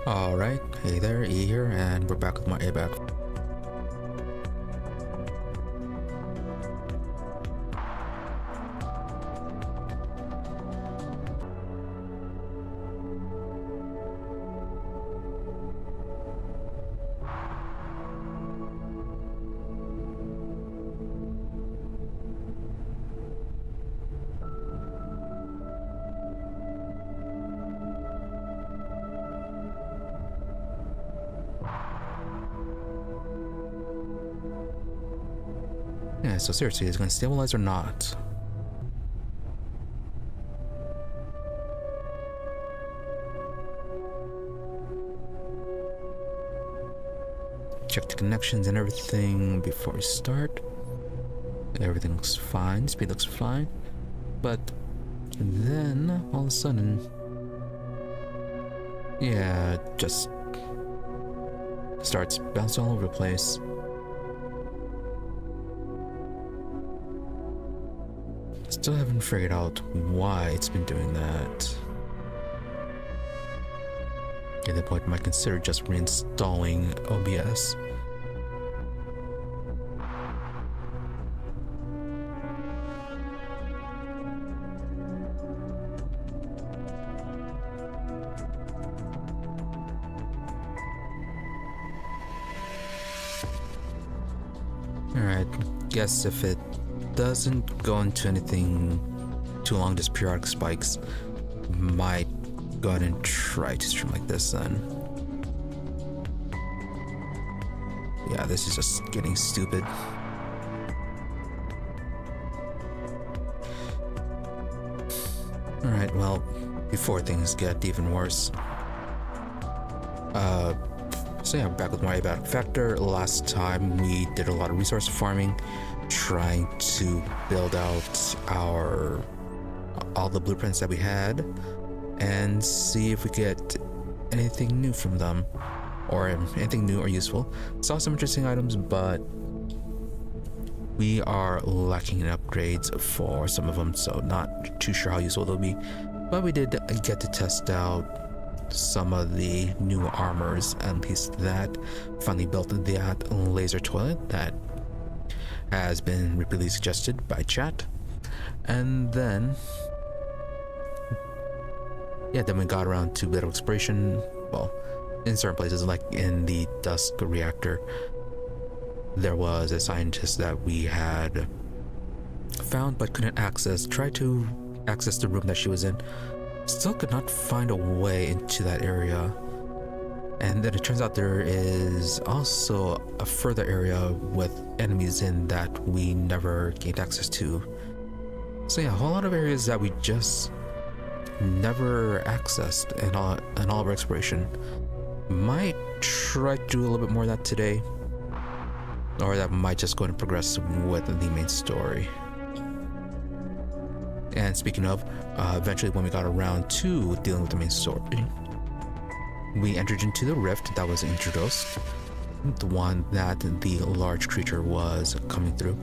Alright, hey there, E here, and we're back with my Abiotic. Yeah, so seriously, is it going to stabilize or not? Check the connections and everything before we start. Everything looks fine, speed looks fine. But then, all of a sudden, yeah, just starts bouncing all over the place. Still haven't figured out why it's been doing that. At that point, I might consider just reinstalling OBS. Alright, guess if it doesn't go into anything too long, just periodic spikes, might go ahead and try to stream like this then. Yeah, this is just getting stupid. Alright, well, before things get even worse. So yeah, back with my Abiotic Factor. Last time we did a lot of resource farming, trying to build out all the blueprints that we had and see if we get anything new from them, or anything new or useful. Saw some interesting items, but we are lacking in upgrades for some of them, so not too sure how useful they'll be. But we did get to test out some of the new armors, and piece that finally built that laser toilet that has been repeatedly suggested by chat. And then then we got around to a bit of exploration. Well, in certain places, like in the Dusk reactor, there was a scientist that we had found but couldn't access. Tried to access the room that she was in, still could not find a way into that area. And then it turns out there is also a further area with enemies in that we never gained access to. So yeah, a whole lot of areas that we just never accessed in all of our exploration. Might try to do a little bit more of that today, or that might just go and progress with the main story. And speaking of, eventually when we got around to dealing with the main story, we entered into the rift that was Intrados, the one that the large creature was coming through.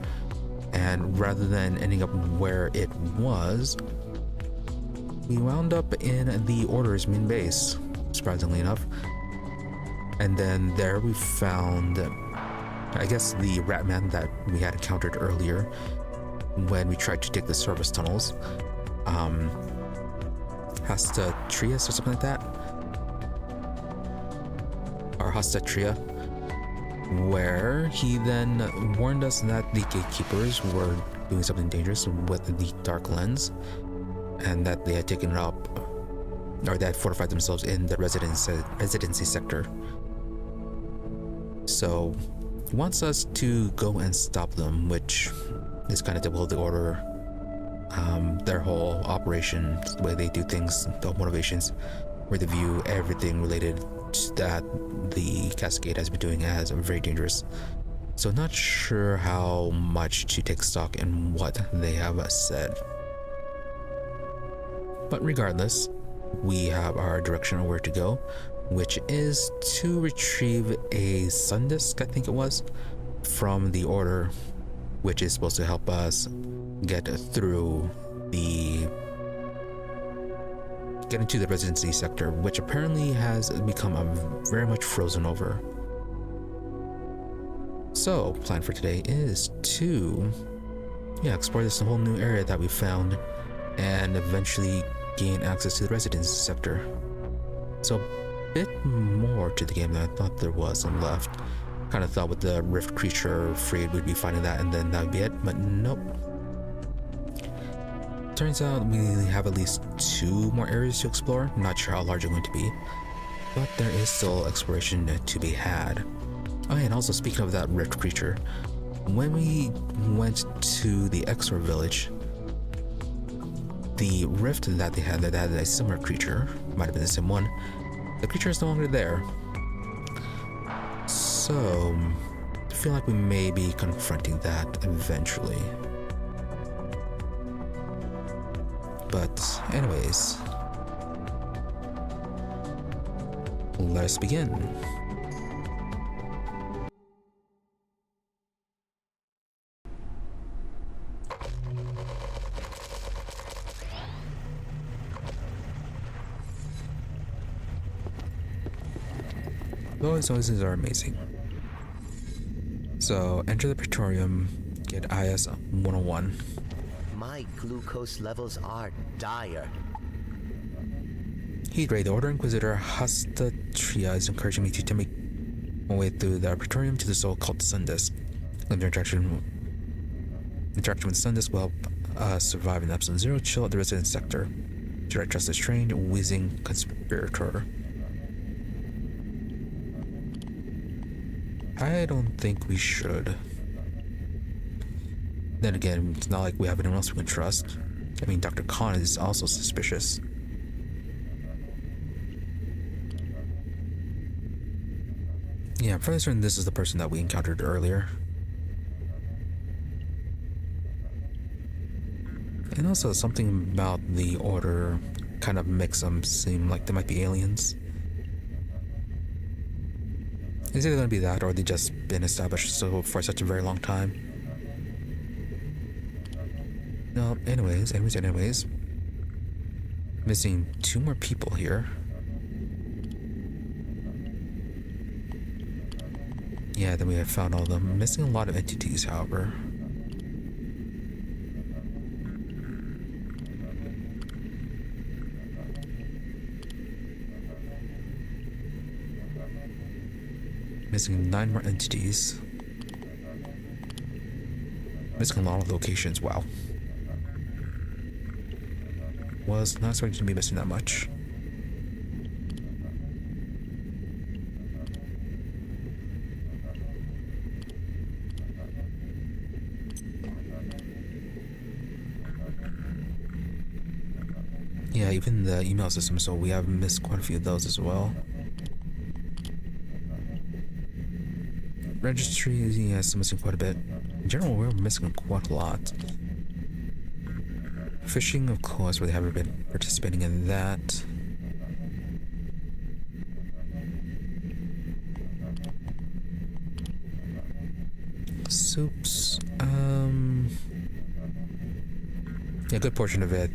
And rather than ending up where it was, we wound up in the Order's main base, surprisingly enough. And then there we found, I guess, the Ratman that we had encountered earlier when we tried to take the service tunnels. Hasta Tria or something like that. Or Hasta Tria, where he then warned us that the Gatekeepers were doing something dangerous with the Dark Lens, and that they had taken it up, or they had fortified themselves in the residency sector. So he wants us to go and stop them, which is kind of typical of the Order. Their whole operation, the way they do things, the motivations, where they view everything related to that the Cascade has been doing as very dangerous. So not sure how much to take stock in what they have said. But regardless, we have our direction of where to go, which is to retrieve a sun disk, I think it was, from the Order, which is supposed to help us get through the getting to the residency sector, which apparently has become very much frozen over. So, plan for today is to explore this whole new area that we found and eventually gain access to the residence sector. So a bit more to the game than I thought there was on left. Kind of thought with the rift creature freed we'd be finding that and then that would be it, but nope. Turns out we have at least 2 more areas to explore. Not sure how large they're going to be, but there is still exploration to be had. Oh, and also speaking of that rift creature, when we went to the Exor village, the rift that they had that had a similar creature, might have been the same one, the creature is no longer there. So, I feel like we may be confronting that eventually. But anyways, let's begin. Those noises are amazing. So enter the Praetorium, get IS 101. My glucose levels are dire. Heat ray, the Order Inquisitor Hasta Tria is encouraging me to make my way through the Praetorium to the so-called Sun Disk. Interaction with Sun Disk will help survive in Epsilon Zero chill at the residence sector. Should I trust this trained, whizzing conspirator? I don't think we should. Then again, it's not like we have anyone else we can trust. I mean, Dr. Khan is also suspicious. Yeah, I'm fairly certain this is the person that we encountered earlier. And also something about the Order kind of makes them seem like they might be aliens. It's either going to be that or they've just been established for such a very long time. No, anyways. Missing 2 more people here. Yeah, then we have found all of them. Missing a lot of entities, however. Missing 9 more entities. Missing a lot of locations, wow. Was not expecting to be missing that much. Yeah, even the email system, so we have missed quite a few of those as well. Registry, yeah, still missing quite a bit. In general, we're missing quite a lot. Fishing, of course, really haven't been participating in that. Soups, yeah, a good portion of it,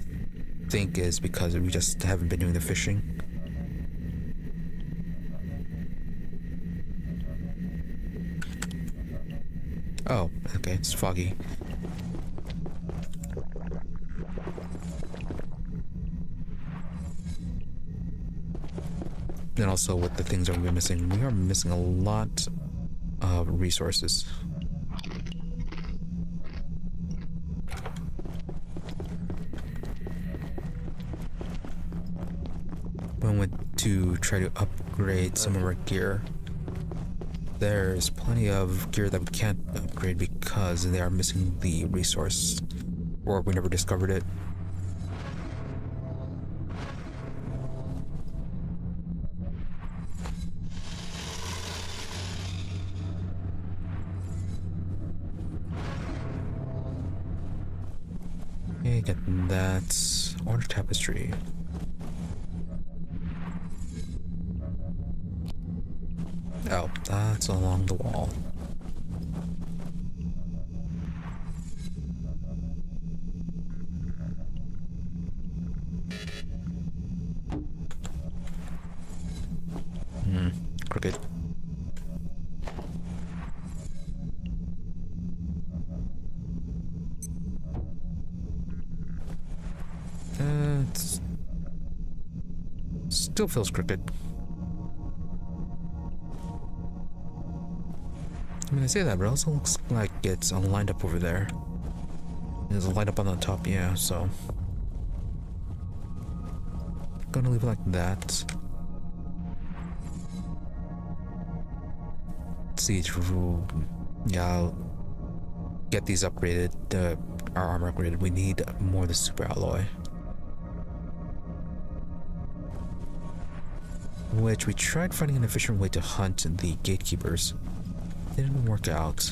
I think, is because we just haven't been doing the fishing. Oh, okay, it's foggy. And also with the things that we've been missing, we are missing a lot of resources. When we went to try to upgrade some of our gear, there's plenty of gear that we can't upgrade because they are missing the resource, or we never discovered it. Okay, get that. Order tapestry. Oh, that's along the wall. Still feels crooked. I mean, I say that, but it also looks like it's lined up over there. There's a light up on the top, yeah, so. Gonna leave it like that. Let's see, yeah, I'll get these upgraded, our armor upgraded. We need more of the super alloy. Which we tried finding an efficient way to hunt the gatekeepers. Didn't work out.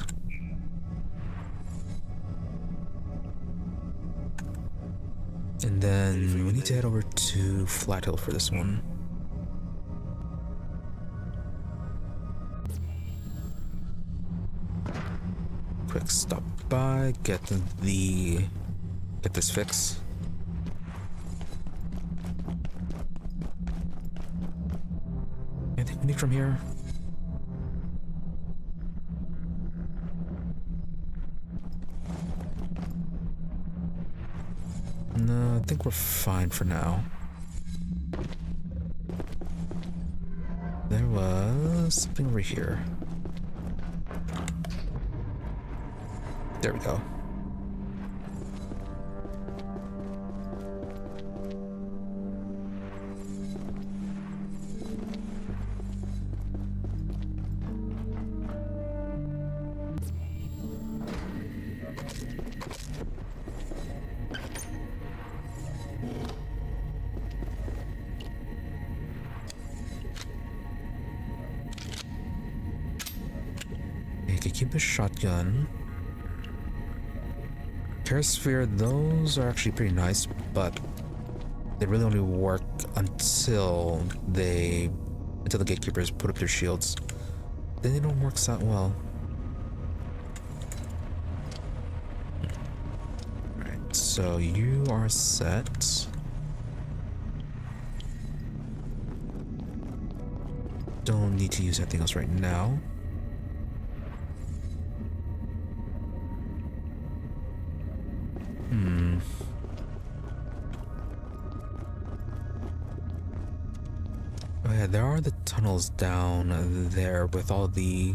And then we need to head over to Flat Hill for this one. Quick stop by, get this fix. Anything we need from here? No, I think we're fine for now. There was something over here. There we go. You can keep a shotgun. Parasphere, those are actually pretty nice, but they really only work until the gatekeepers put up their shields. Then they don't work that well. Alright, so you are set. Don't need to use anything else right now. Oh yeah, there are the tunnels down there with all the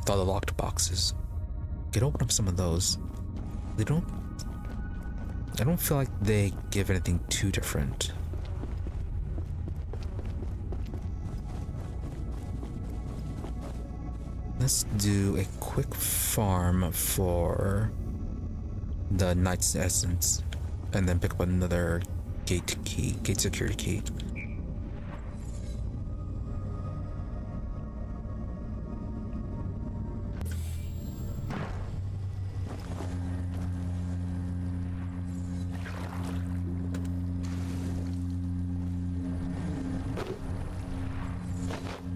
locked boxes. Could open up some of those. I don't feel like they give anything too different. Let's do a quick farm for the Knight's Essence, and then pick up another gate security key.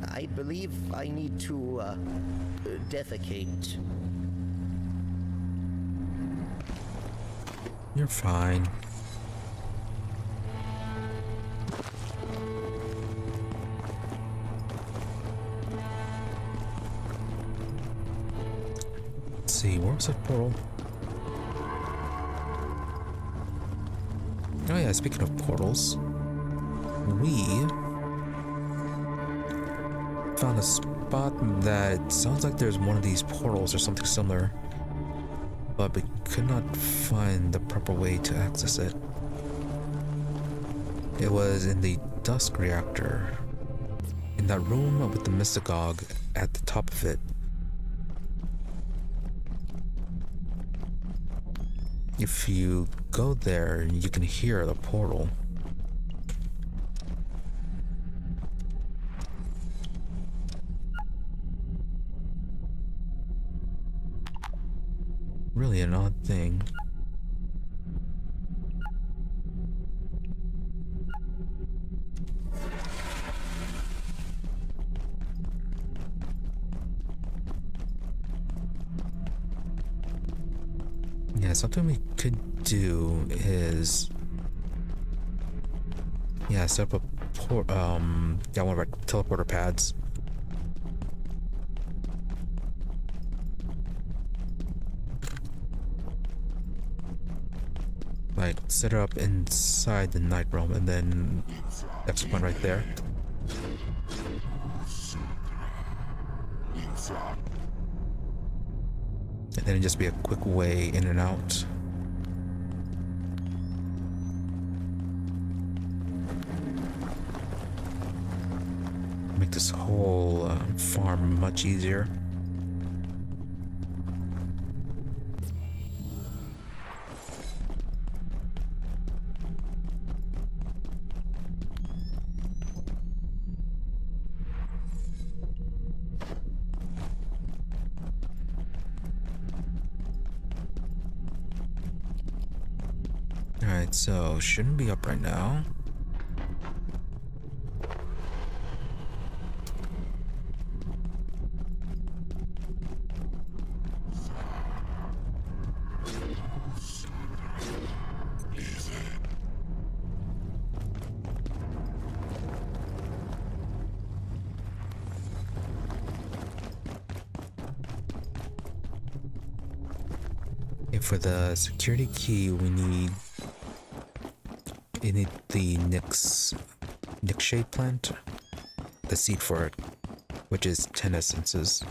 I believe I need to, defecate. You're fine. Let's see, where was that portal? Oh yeah, speaking of portals, we found a spot that sounds like there's one of these portals or something similar, but we could not find the proper way to access it. It was in the Dusk Reactor, in that room with the Mystagogue at the top of it. If you go there, you can hear the portal. Really an odd thing. Yeah, something we could do is set up a one of our teleporter pads. like set it up inside the night realm and then exit point right there. And then it'd just be a quick way in and out. Make this whole farm much easier. Alright, so shouldn't be up right now. Okay, for the security key, we need the Nixshade plant, the seed for it, which is 10 essences.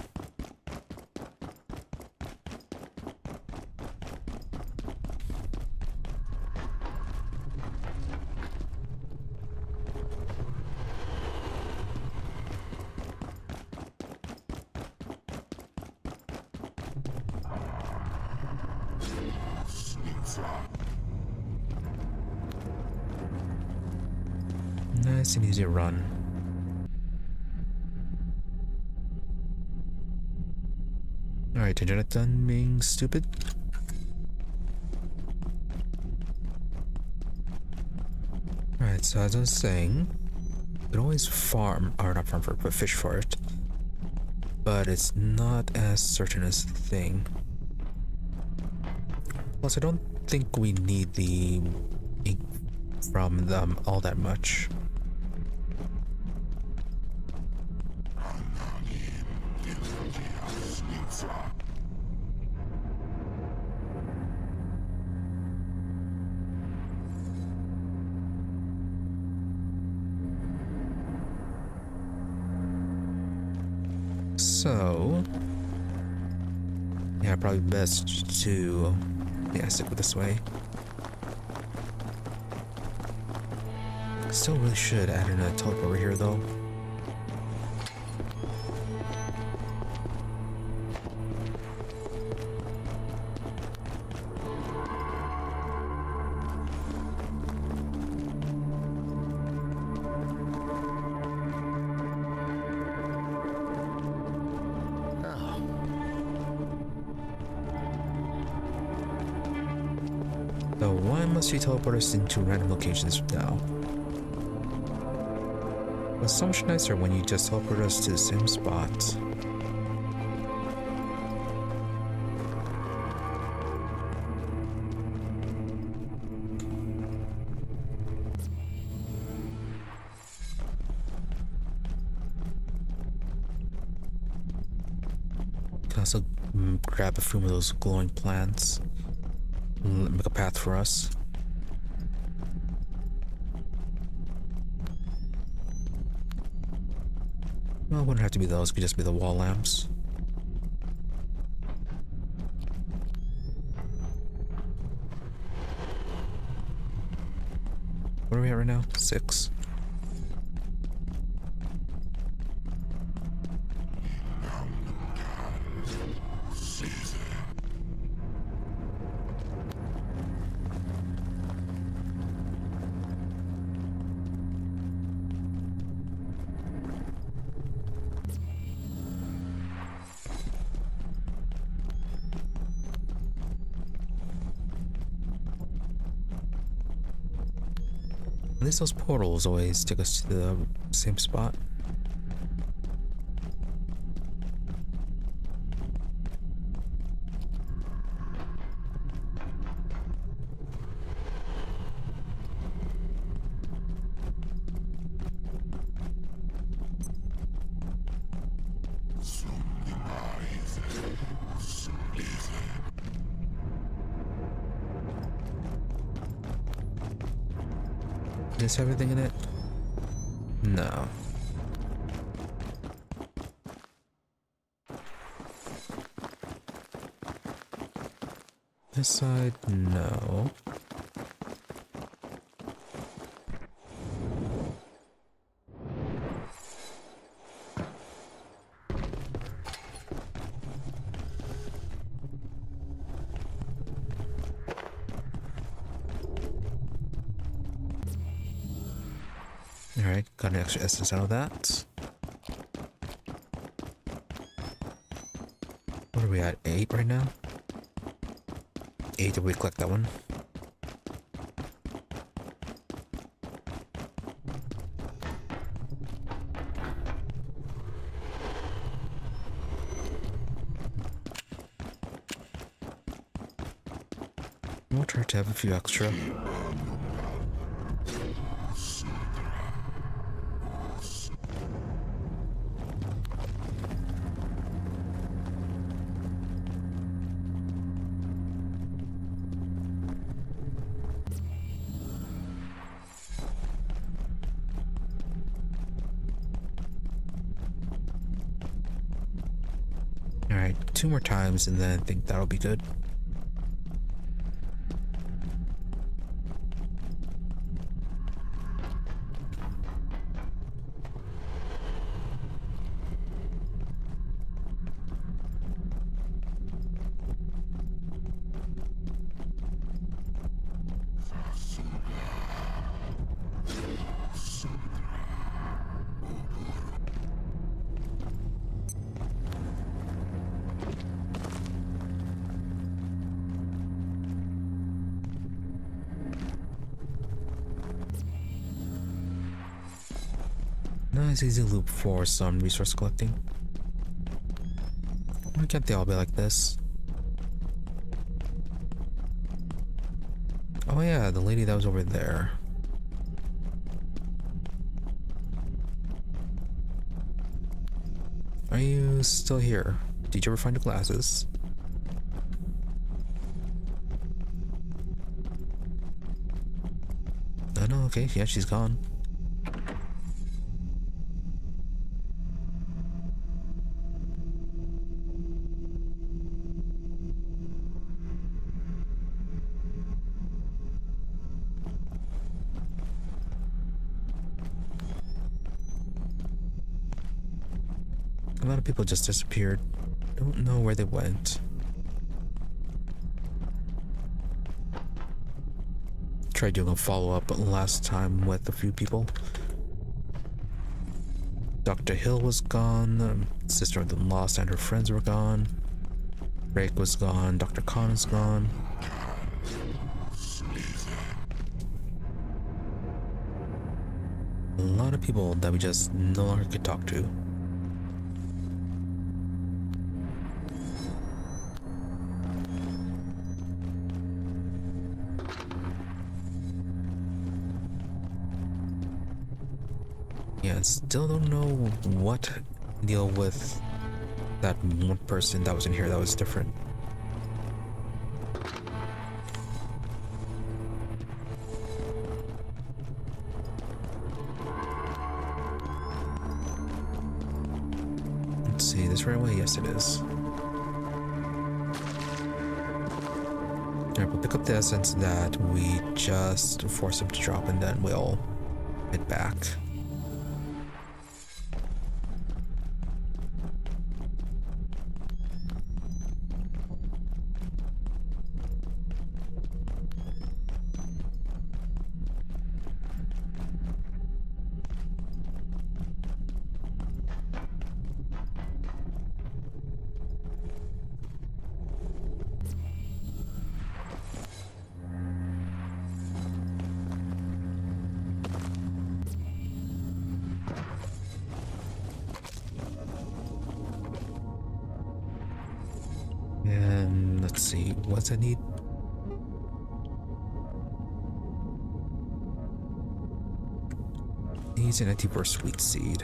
Nice and easy run. Alright, internet done being stupid. Alright, so as I was saying, you could always farm, or not farm for it, but fish for it. But it's not as certain as the thing. Plus, I don't think we need the ink from them all that much. So, yeah, probably best to, stick with this way. Still really should add in a teleport over here, though. So why must you teleport us into random locations now? It's so much nicer when you just teleport us to the same spot. You can also grab a few of those glowing plants. Make a path for us. Well, it wouldn't have to be those, it could just be the wall lamps. What are we at right now? 6. At least those portals always take us to the same spot. this have anything in it? No. This side, no. Alright, got an extra essence out of that. What are we at? 8 right now? 8 if we collect that one. We'll try to have a few extra. Alright, 2 more times and then I think that'll be good. Nice easy loop for some resource collecting. Why can't they all be like this? Oh yeah, the lady that was over there. Are you still here? Did you ever find your glasses? Oh no, okay, yeah, she's gone. A lot of people just disappeared. Don't know where they went. Tried doing a follow-up last time with a few people. Dr. Hill was gone. Sister of the Lost and her friends were gone. Rake was gone. Dr. Khan is gone. A lot of people that we just no longer could talk to. Yeah, still don't know what deal with that one person that was in here that was different. Let's see, this right away? Yes, it is. Alright, we'll pick up the essence that we just forced him to drop and then we'll head back. And let's see, what's I need? Needs an anti-burst sweet seed.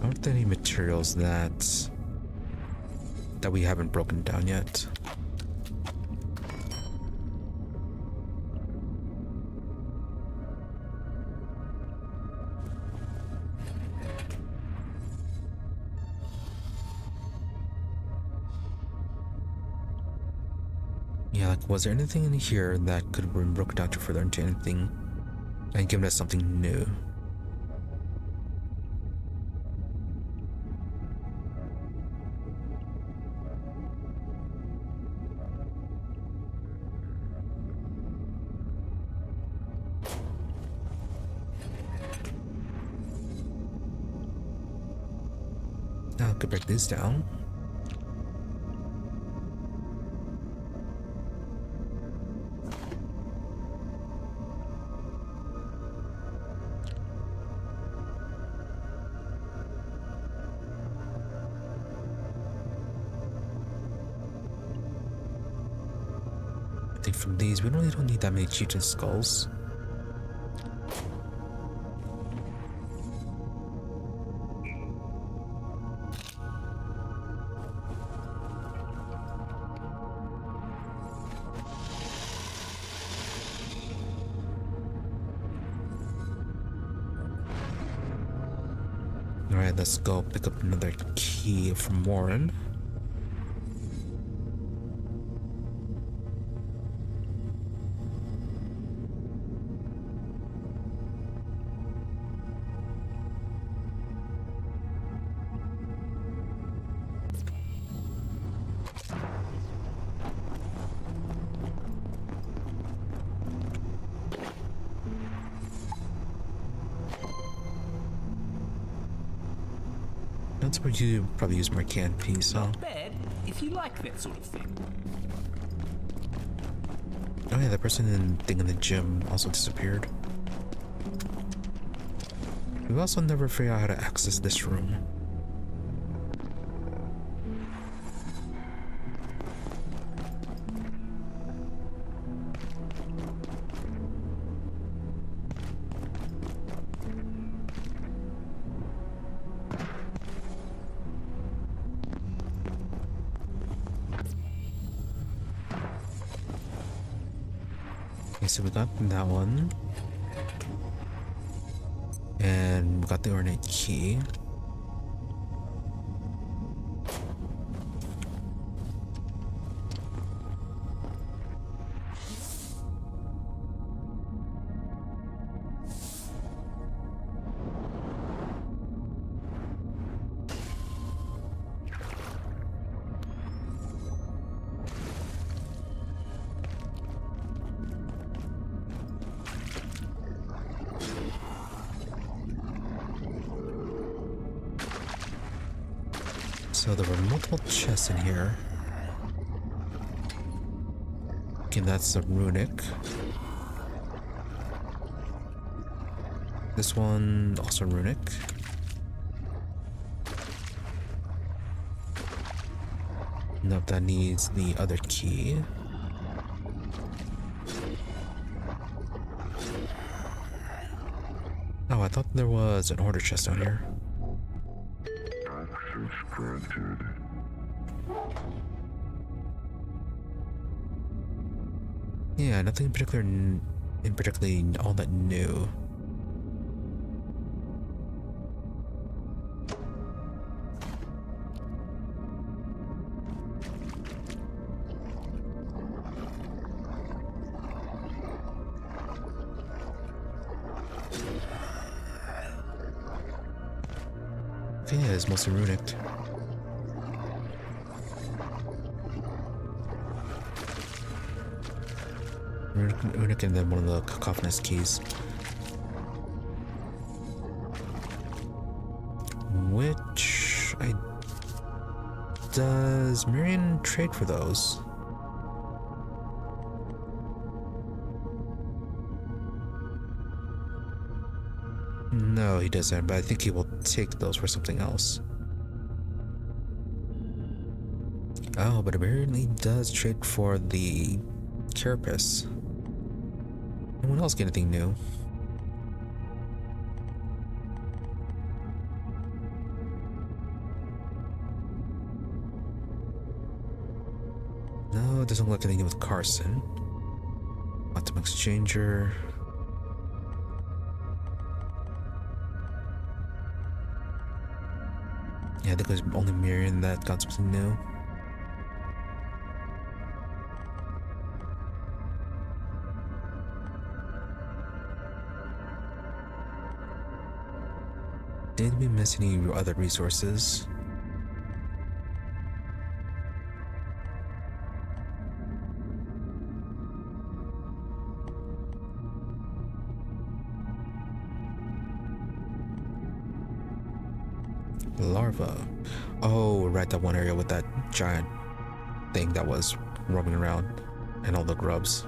Aren't there any materials that we haven't broken down yet? Yeah, like, was there anything in here that could have been broken down to further into anything and given us something new? Now I could break these down. I think from these, we really don't need that many chieftain skulls. Alright, let's go pick up another key from Warren. That's where you probably use more canned peas, huh? Not bad, if you like that sort of thing. Oh yeah, the person in the gym also disappeared. We've also never figured out how to access this room. Okay, so we got that one. And we got the ornate key. So there were multiple chests in here. Okay, that's a runic. This one also runic. Nope, that needs the other key. Oh, I thought there was an order chest down here. Access granted. Yeah, nothing particularly all that new. Yeah, it's mostly runic. Runic and then one of the cacophonous keys. Which does Marion trade for those? No, he doesn't, but I think he will take those for something else. Oh, but apparently he does trade for the carapace. Anyone else get anything new? it doesn't look like anything with Carson. Quantum exchanger. Yeah, I think it was only Miriam that got something new. Did we miss any other resources? Larva. Oh, right, that one area with that giant thing that was roaming around and all the grubs.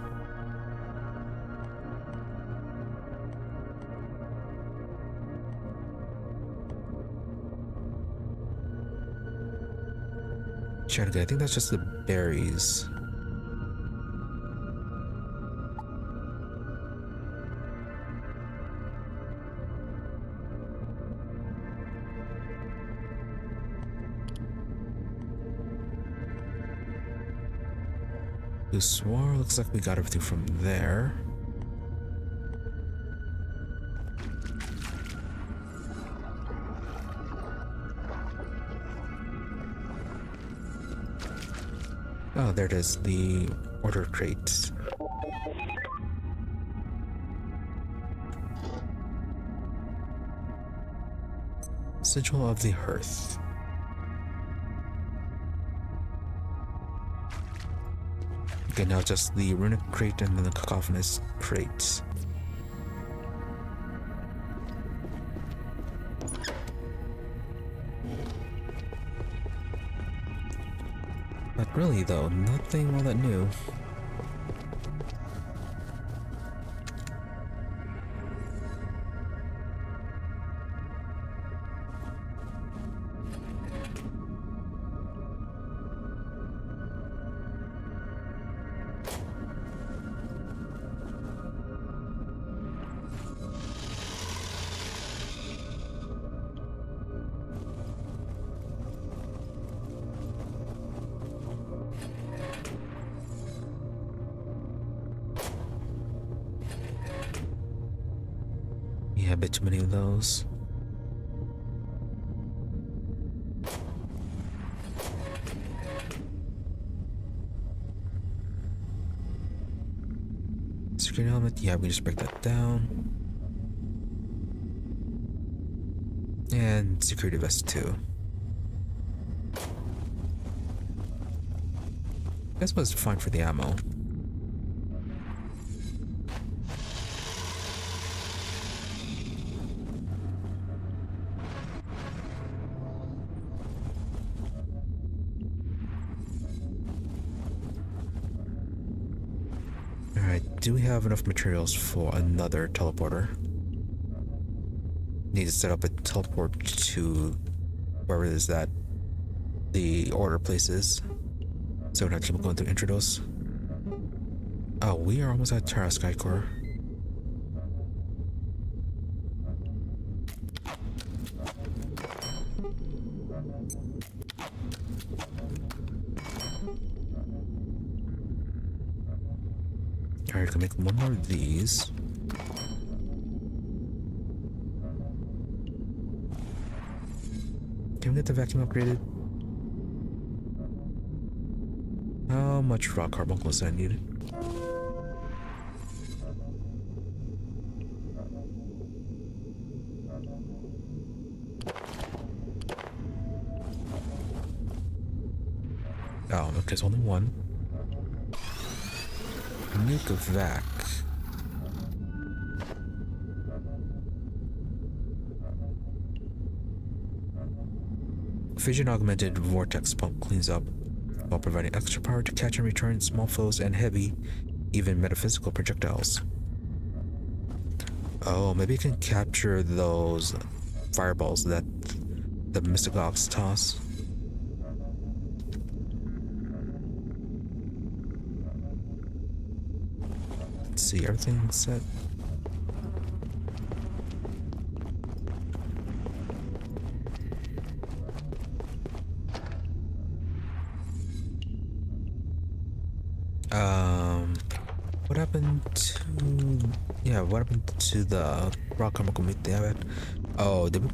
I think that's just the berries. Swore looks like we got everything from there. Oh, there it is, the order crate. Sigil of the Hearth. Okay, now just the runic crate and then the cacophonous crates. But really though, nothing all that new. Yeah, a bit too many of those. Security helmet, yeah, we just break that down. And security vest too. This was fine for the ammo. Do we have enough materials for another teleporter? Need to set up a teleport to wherever it is that the order place is, so we don't have to keep going through Intrados. Oh, we are almost at Terra Skycore. Alright, I can make one more of these. Can we get the vacuum upgraded? How much rock carbuncles do I need? Oh, okay, it's only one. Nuke vac. Fission augmented vortex pump cleans up while providing extra power to catch and return small flows and heavy, even metaphysical projectiles. Oh, maybe it can capture those fireballs that the Mystigogs toss. Let's see, everything's set. Um, what happened to, yeah, what happened to the raw chemical meat they had? Oh, did we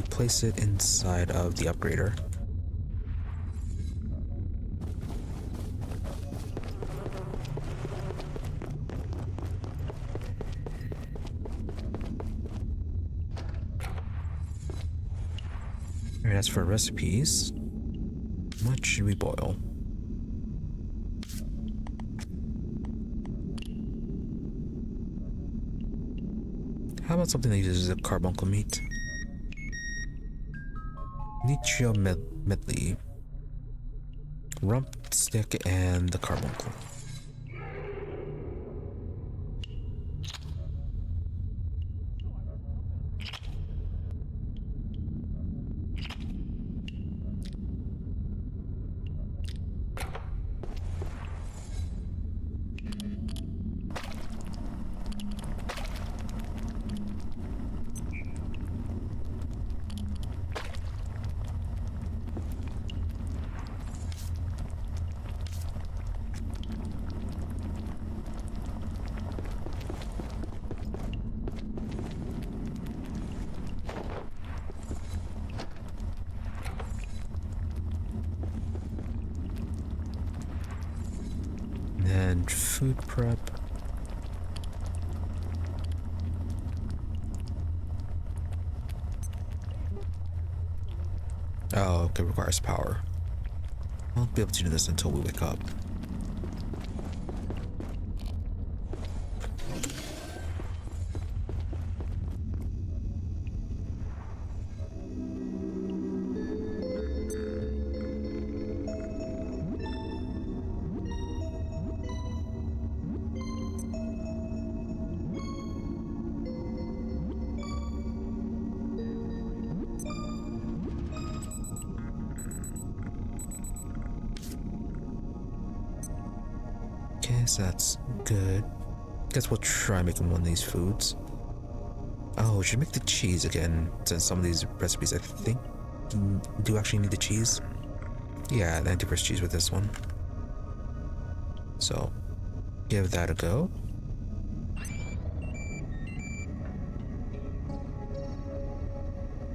place it inside of the upgrader? Alright, as for recipes, what should we boil? How about something that uses a carbuncle meat? Nitrio medley, rump stick, and the carbuncle. And food prep. Oh, okay, requires power. I won't be able to do this until we wake up. Okay, so that's good. Guess we'll try making one of these foods. Oh, we should make the cheese again, since some of these recipes I think do actually need the cheese. Yeah, the antivirus cheese with this one. So, give that a go.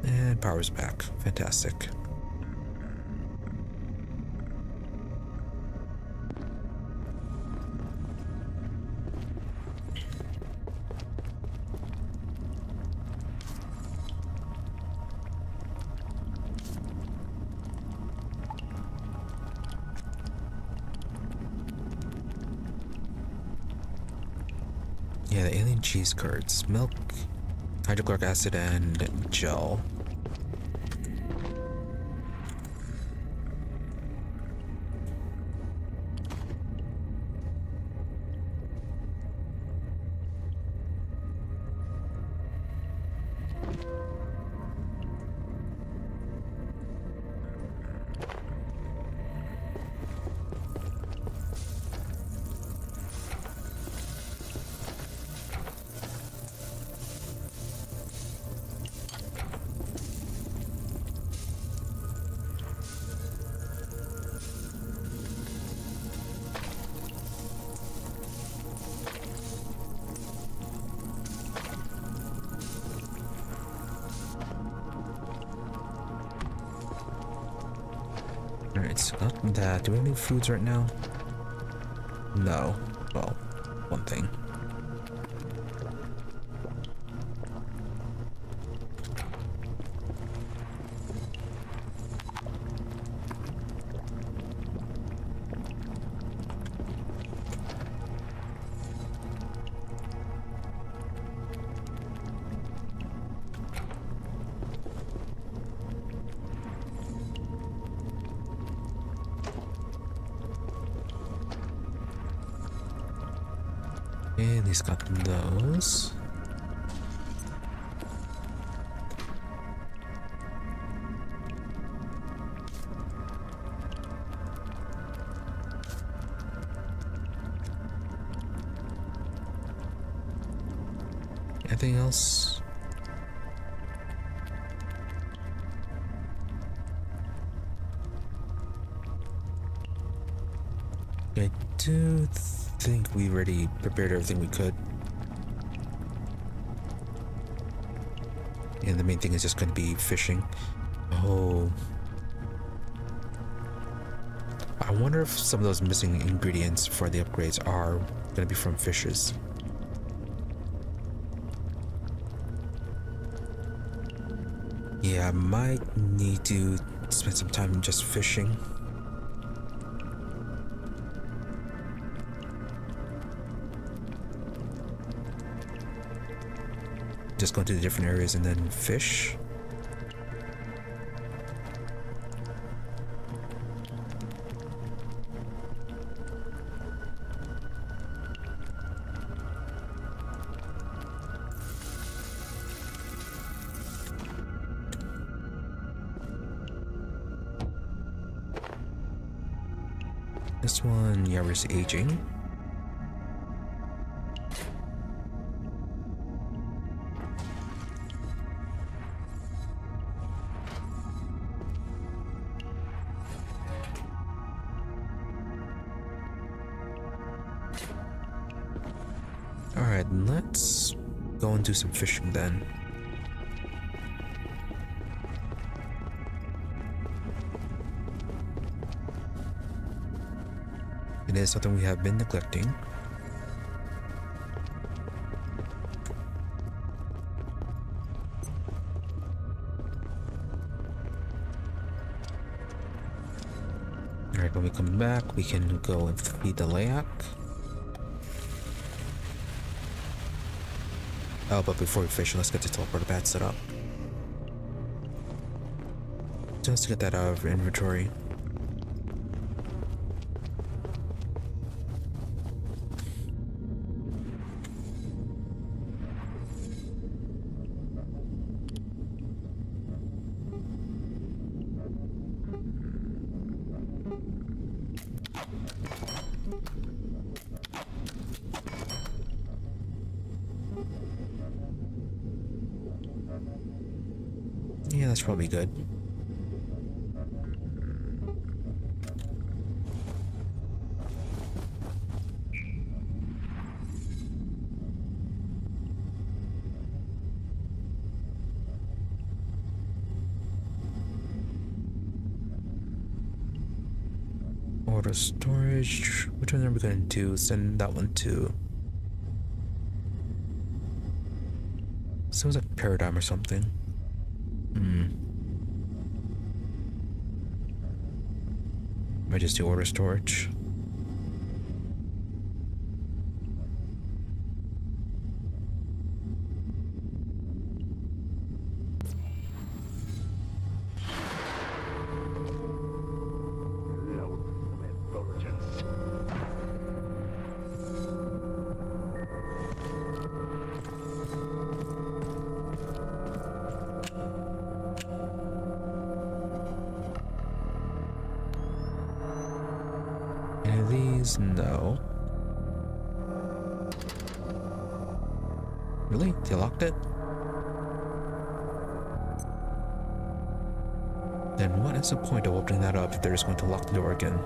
And power's back. Fantastic. Yeah, the alien cheese curds. Milk, hydrochloric acid, and gel. Alright, so got that. Do we have any foods right now? No. Well, one thing. Okay, at least got those. Anything else? I do think we already prepared everything we could. And the main thing is just going to be fishing. Oh. I wonder if some of those missing ingredients for the upgrades are going to be from fishes. Yeah, I might need to spend some time just fishing. Just go to the different areas and then fish. This one, yeah, we're aging. Alright, let's go and do some fishing then. It is something we have been neglecting. Alright, when we come back, we can go and feed the layak. Oh, but before we fish, let's get the teleporter pad set up. Just to get that out of inventory. Yeah, that's probably good. Order storage. Which one are we going to do? Send that one to... Sounds like Paradigm or something. Might just do order storage. No. Really? They locked it? Then what is the point of opening that up if they're just going to lock the door again?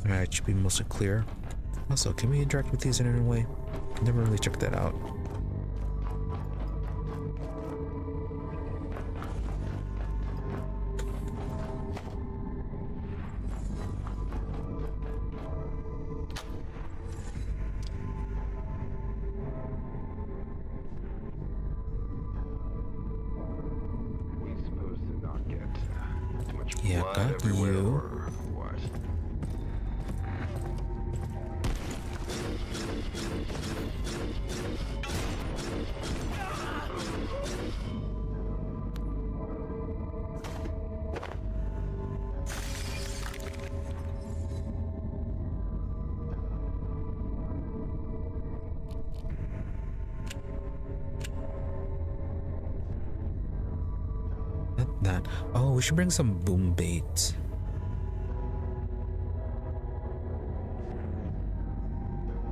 Alright, should be mostly clear. Also, can we interact with these in any way? Never really checked that out. Yeah, got you. that. Oh, we should bring some boom bait.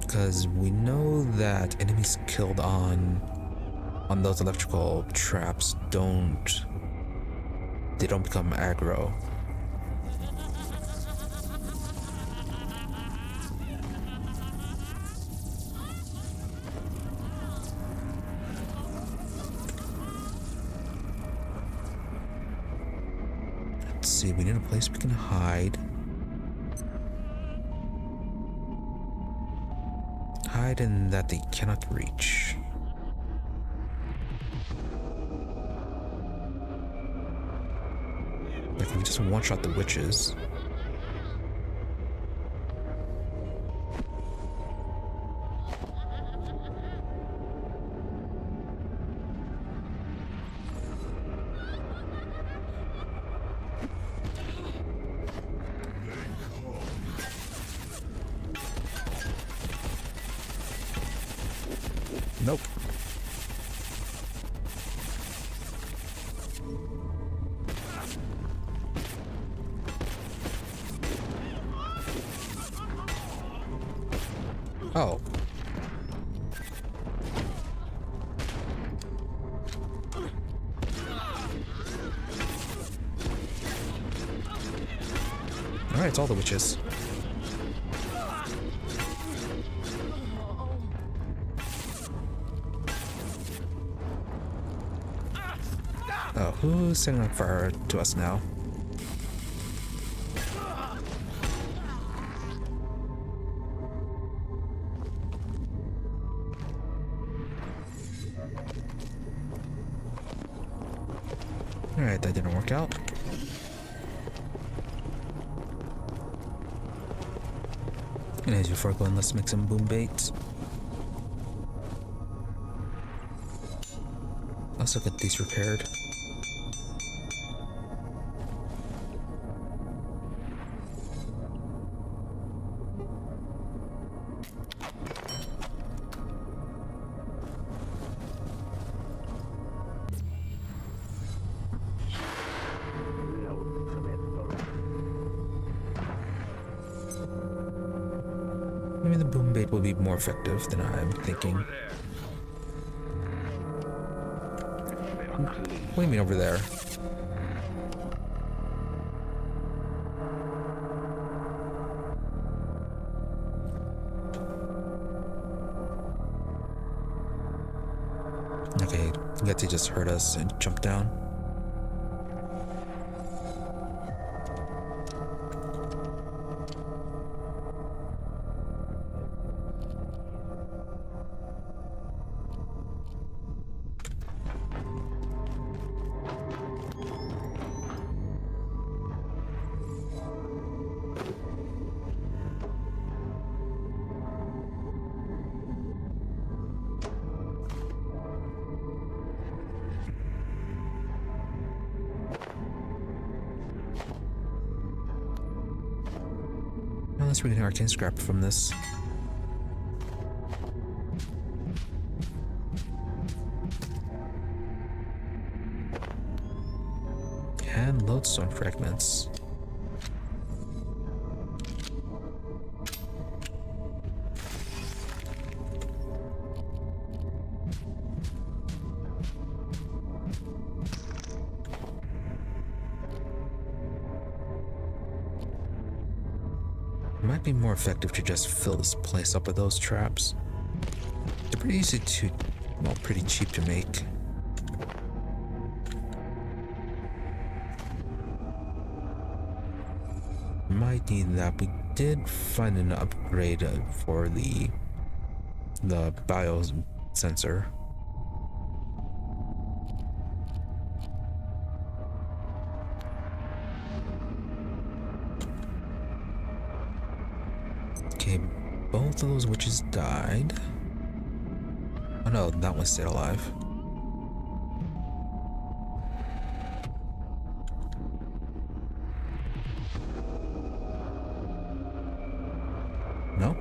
Because we know that enemies killed on those electrical traps don't become aggro. Let's see, we need a place we can hide. Hide in that they cannot reach. Like if we just one-shot the witches. Nope. Oh. Alright, it's all the witches. Oh, who's setting up fire to us now? Alright, that didn't work out. And as before going, let's make some boom baits. Also get these repaired. Maybe the boom bait will be more effective than I'm thinking. What do you mean over there? Okay, Getty just heard us and jumped down. Unless we can arcane scrap from this. And lodestone fragments. Might be more effective to just fill this place up with those traps. They're pretty easy to, well, pretty cheap to make. Might need that. We did find an upgrade for the bio sensor. Okay, both of those witches died. Oh no, that one stayed alive. No?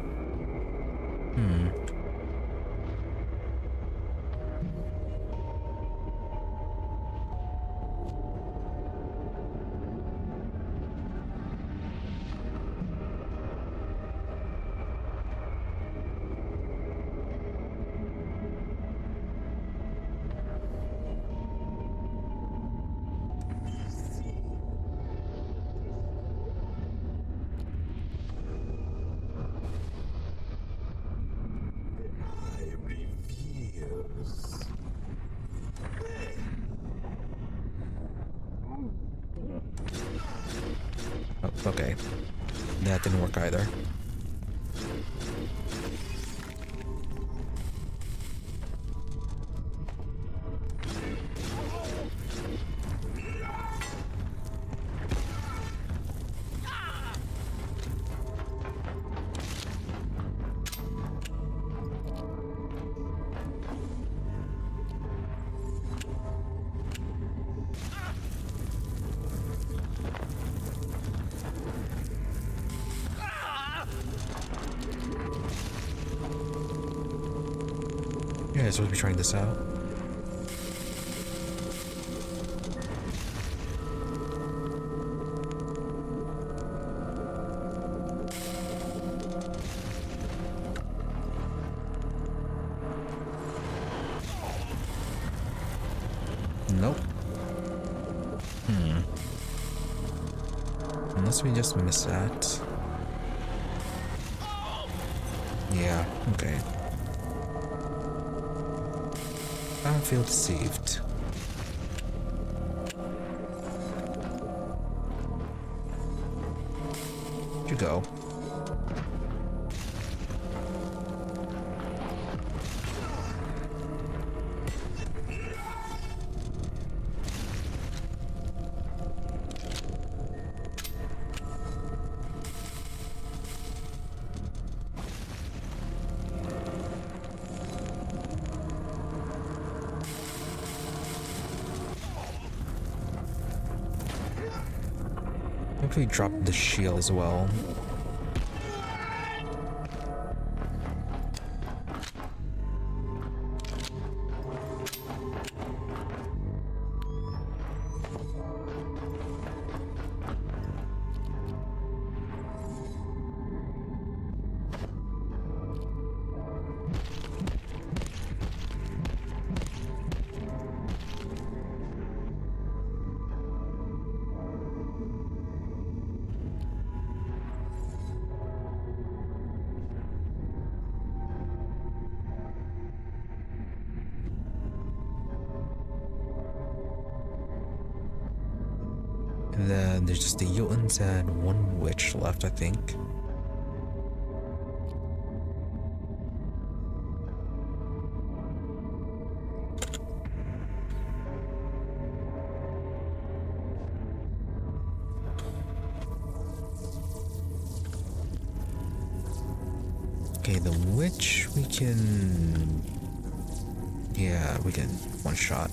Okay. That didn't work either. Yeah, I'm supposed to be trying this out. Nope. Unless we just miss that. Yeah, okay. I don't feel deceived. Where'd you go? Hopefully drop the shield as well. And then there's just the Jotun and one witch left, I think. Okay, the witch we can... Yeah, we can one shot.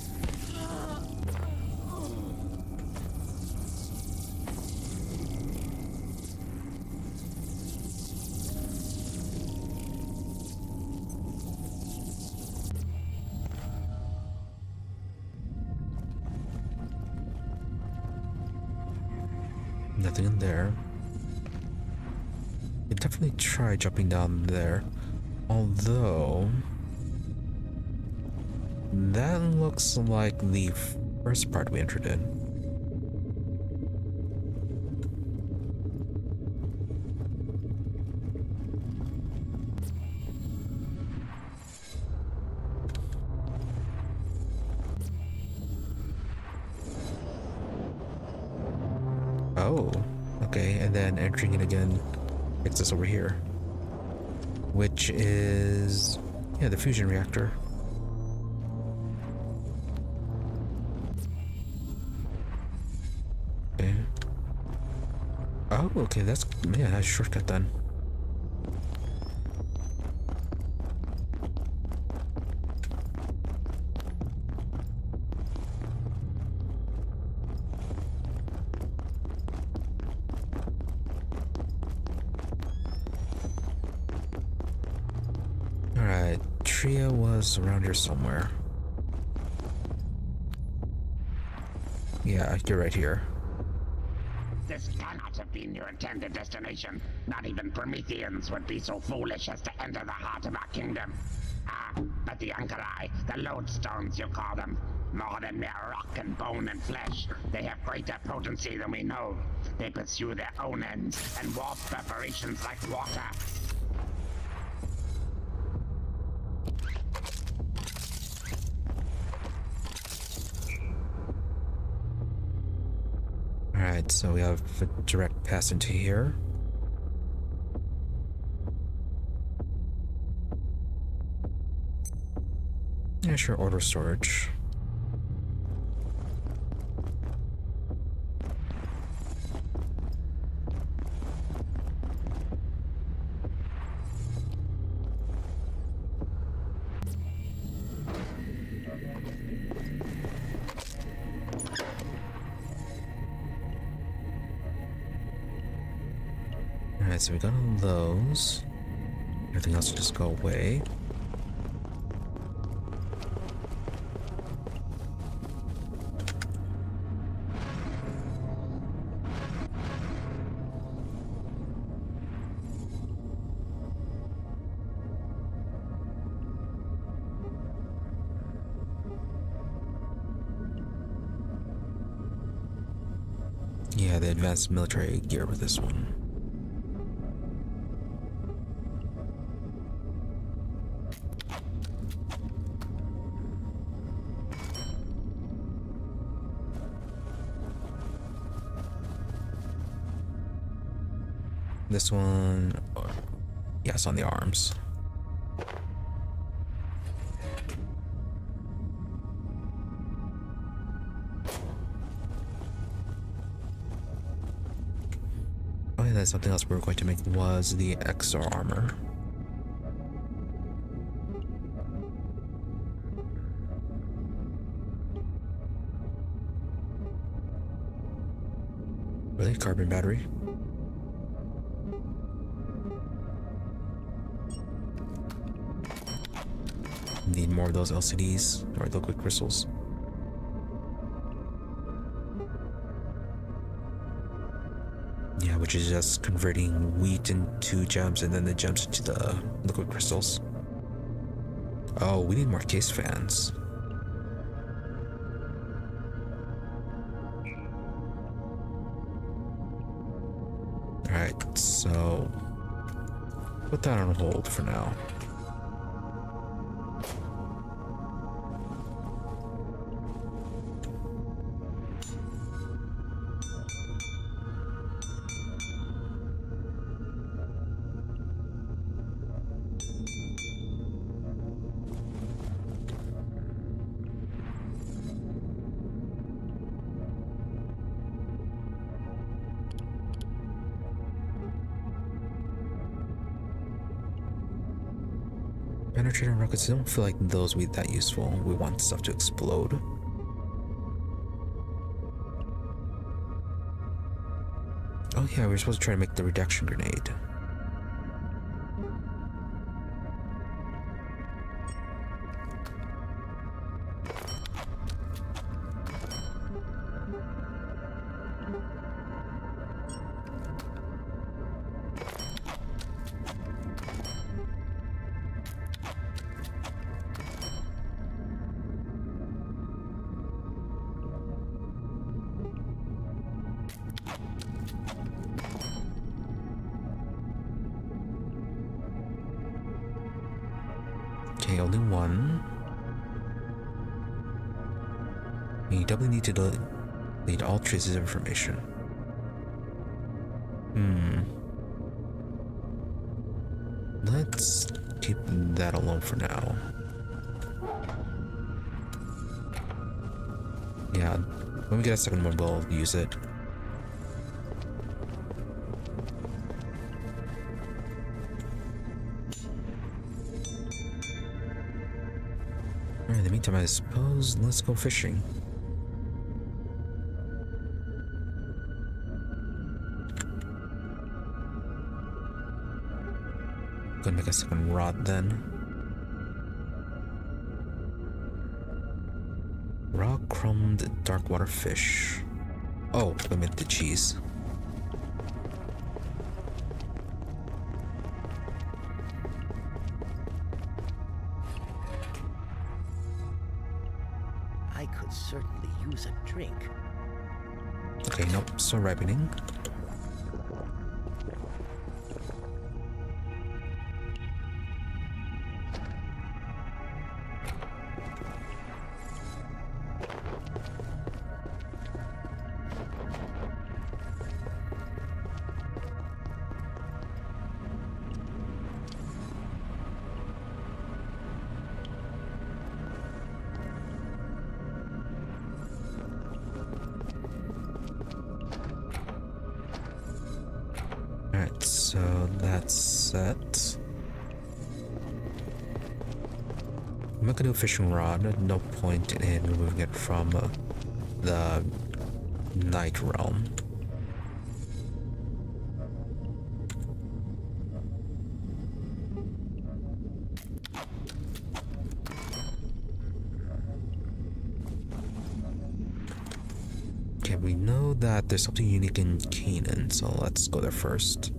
Nothing in there. You definitely try jumping down there. Although that looks like the first part we entered in. Oh, okay, and then entering it again takes us over here, which is, yeah, the fusion reactor. Okay. Oh, okay, that's, yeah, that's a shortcut then. Alright, Tria was around here somewhere. Yeah, you're right here. This cannot have been your intended destination. Not even Prometheans would be so foolish as to enter the heart of our kingdom. Ah, but the Ankarai, the lodestones you call them, more than mere rock and bone and flesh, they have greater potency than we know. They pursue their own ends and warp preparations like water. Alright, Alright, so we have a direct pass into here. Yeah, sure, order storage. Alright, so we got all those. Everything else will just go away. Yeah, the advanced military gear with this one. This one, yeah, it's on the arms. Oh yeah, that's something else we were going to make was the XR armor. Really? Carbon battery? Need more of those LCDs or liquid crystals. Yeah, which is just converting wheat into gems and then the gems into the liquid crystals. Oh, we need more case fans. Alright, so put that on hold for now. Penetrating rockets, I don't feel like those would be that useful. We want stuff to explode. Oh yeah, we were supposed to try to make the reduction grenade. Okay, only one. You definitely need to delete all traces of information. Let's keep that alone for now. Yeah, when we get a second one, we'll use it. Alright, in the meantime, I suppose let's go fishing. Gonna make a second rod then. Raw crumbed dark water fish. Oh, I meant the cheese. I could certainly use a drink. Okay, nope, still ripening. Alright, so that's set. I'm not gonna do a fishing rod. No point in removing it from the night realm. Okay, we know that there's something unique in Canaan, so let's go there first.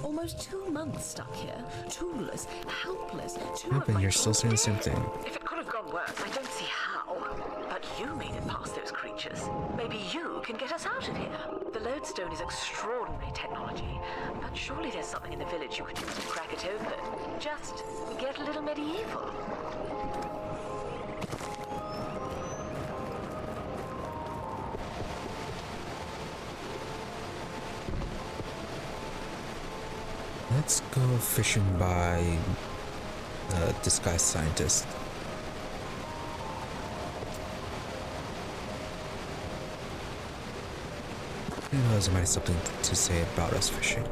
Almost 2 months stuck here, toolless, helpless. Yep, and you're still saying the same thing. If it could have gone worse, I don't see how. But you made it past those creatures. Maybe you can get us out of here. The lodestone is extraordinary technology, but surely there's something in the village you could use to crack it open. Just get a little medieval. Let's go fishing by the disguised scientist. Who knows, he might have something to say about us fishing.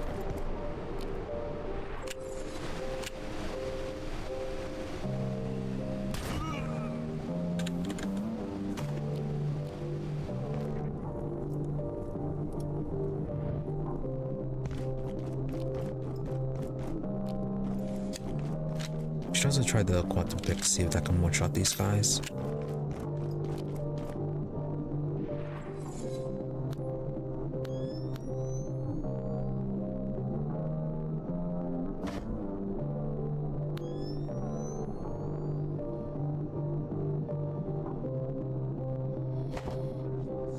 Should also try the quantum pick, see if that can one-shot these guys.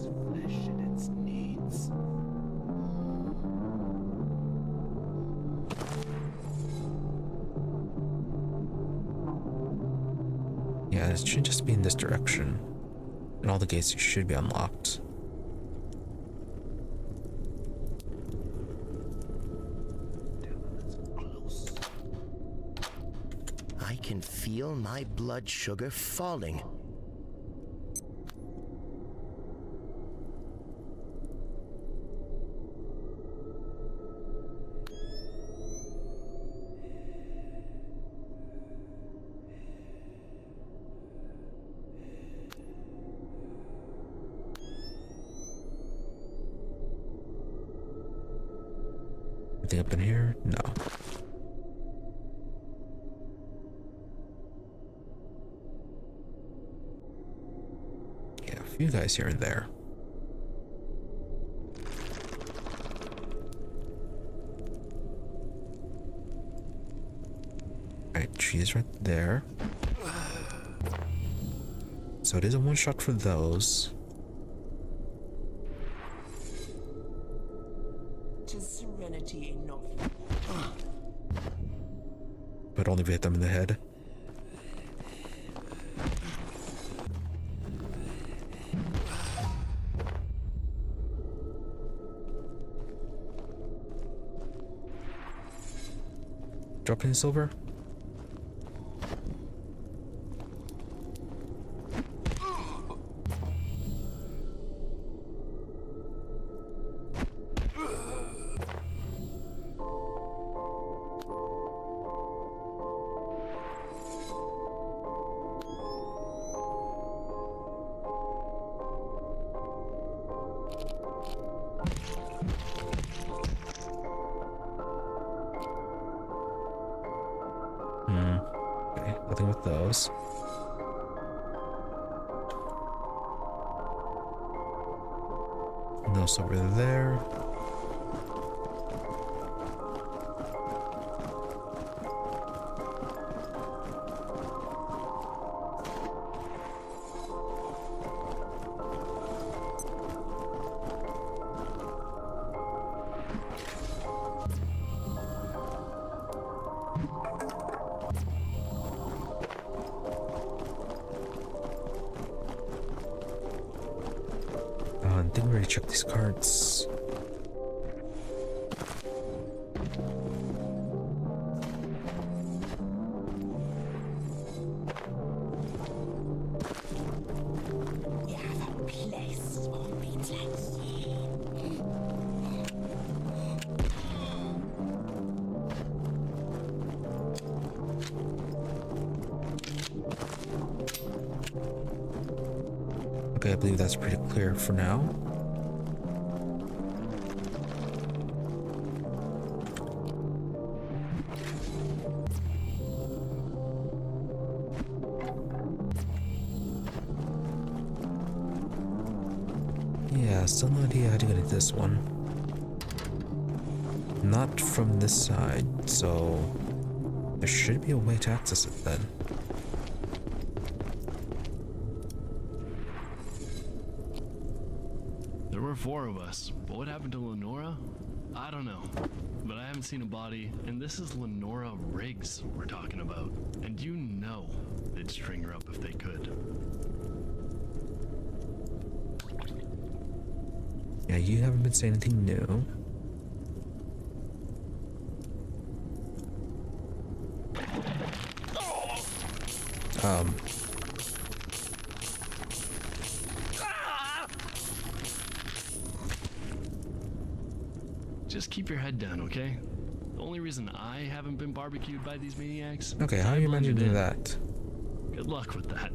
Flesh in its needs. Yeah, it should just be in this direction. And all the gates should be unlocked. Close. I can feel my blood sugar falling. Anything up in here? No. Yeah, a few guys here and there. Alright, she's right there. So it is a one-shot for those. Serenity enough. But only if we hit them in the head. Drop any silver? Okay, nothing with those. No silver there. think we already checked these cards. We have a place for replenish. Okay, I believe that's pretty clear for now. Yeah, still no idea how to get into this one. Not from this side, so there should be a way to access it then. There were 4 of us, but what happened to Lenora? I don't know, but I haven't seen a body, and this is Lenora Riggs we're talking about, and you know they'd string her up if they could. Yeah, you haven't been saying anything new. Just keep your head down, okay? The only reason I haven't been barbecued by these maniacs... Okay, how are you managing to do that? Good luck with that.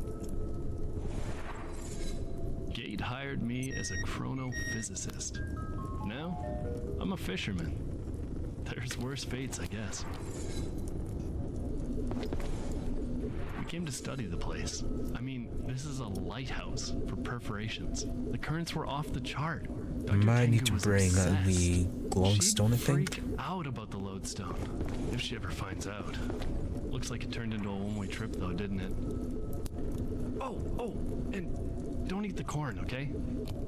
Gate hired me as a chronophysicist. Now, I'm a fisherman. There's worse fates, I guess. We came to study the place. I mean, this is a lighthouse for perforations. The currents were off the chart. I might need to was bring obsessed. the glowing stone, I She'd think. freak out about the lodestone, if she ever finds out. Looks like it turned into a one-way trip though, didn't it? Oh, and don't eat the corn, okay?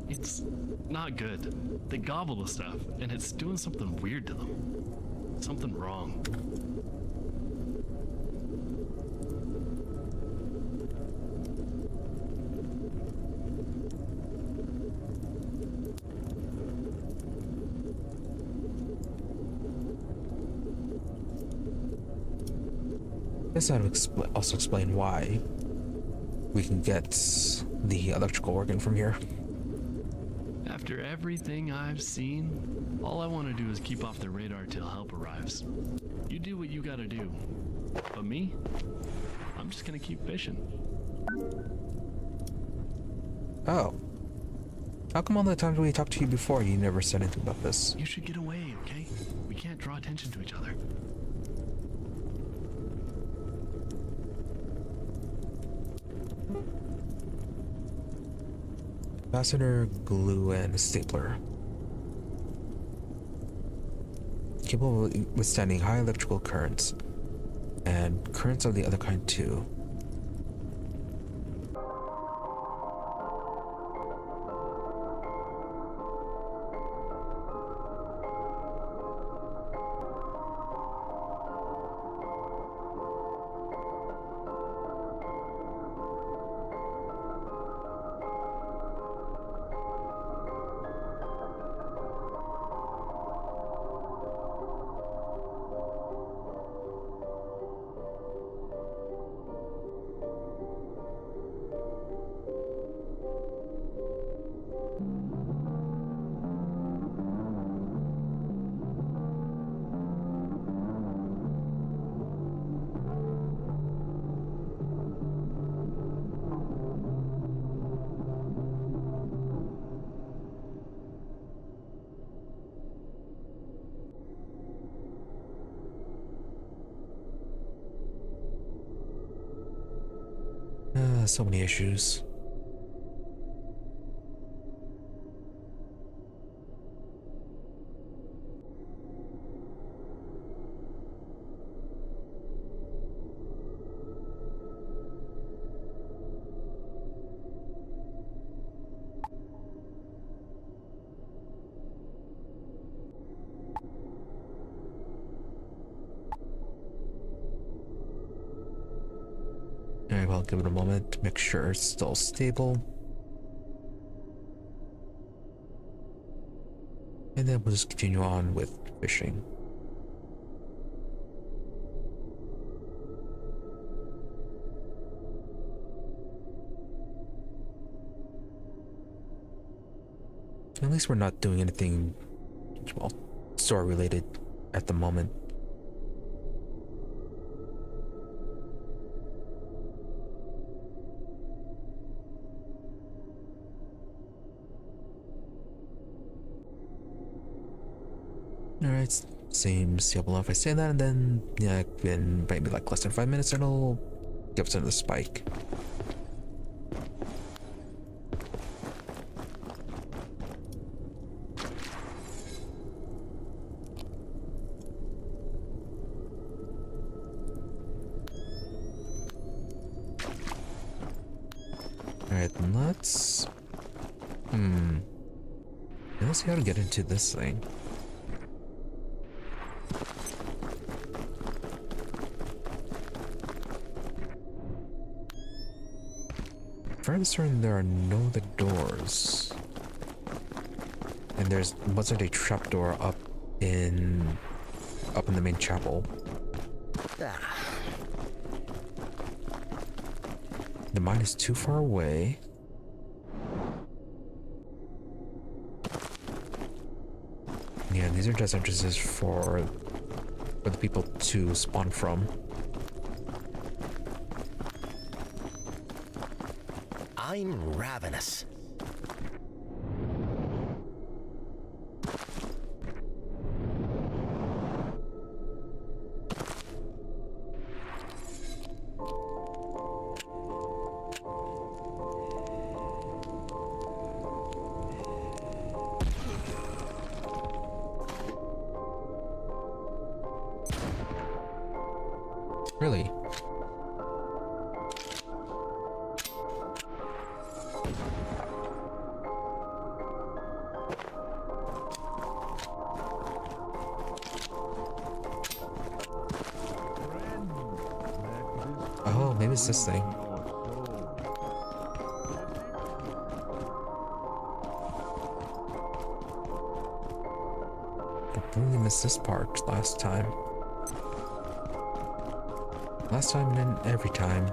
It's not good. They gobble the stuff, and it's doing something weird to them. Something wrong. Guess that would also explain why we can get the electrical organ from here. After everything I've seen, all I want to do is keep off their radar till help arrives. You do what you gotta do. But me? I'm just gonna keep fishing. Oh. How come all the times we talked to you before you never said anything about this? You should get away, okay? We can't draw attention to each other. Capacitor, glue, and a stapler. Capable of withstanding high electrical currents. And currents of the other kind too. So many issues. Alright, well, give it a moment to make sure it's still stable. And then we'll just continue on with fishing. At least we're not doing anything, well, story related at the moment. Alright, seems doable if I say that, and then, yeah, in maybe like less than 5 minutes, it'll give us another spike. Alright, let's... Let's see how to get into this thing. Furthest certain there are no other doors. And there's wasn't a trapdoor up in the main chapel. The mine is too far away. Yeah, these are just entrances for the people to spawn from. I'm ravenous. Really? Oh, maybe it's this thing. Completely missed this part last time. Last time and then every time.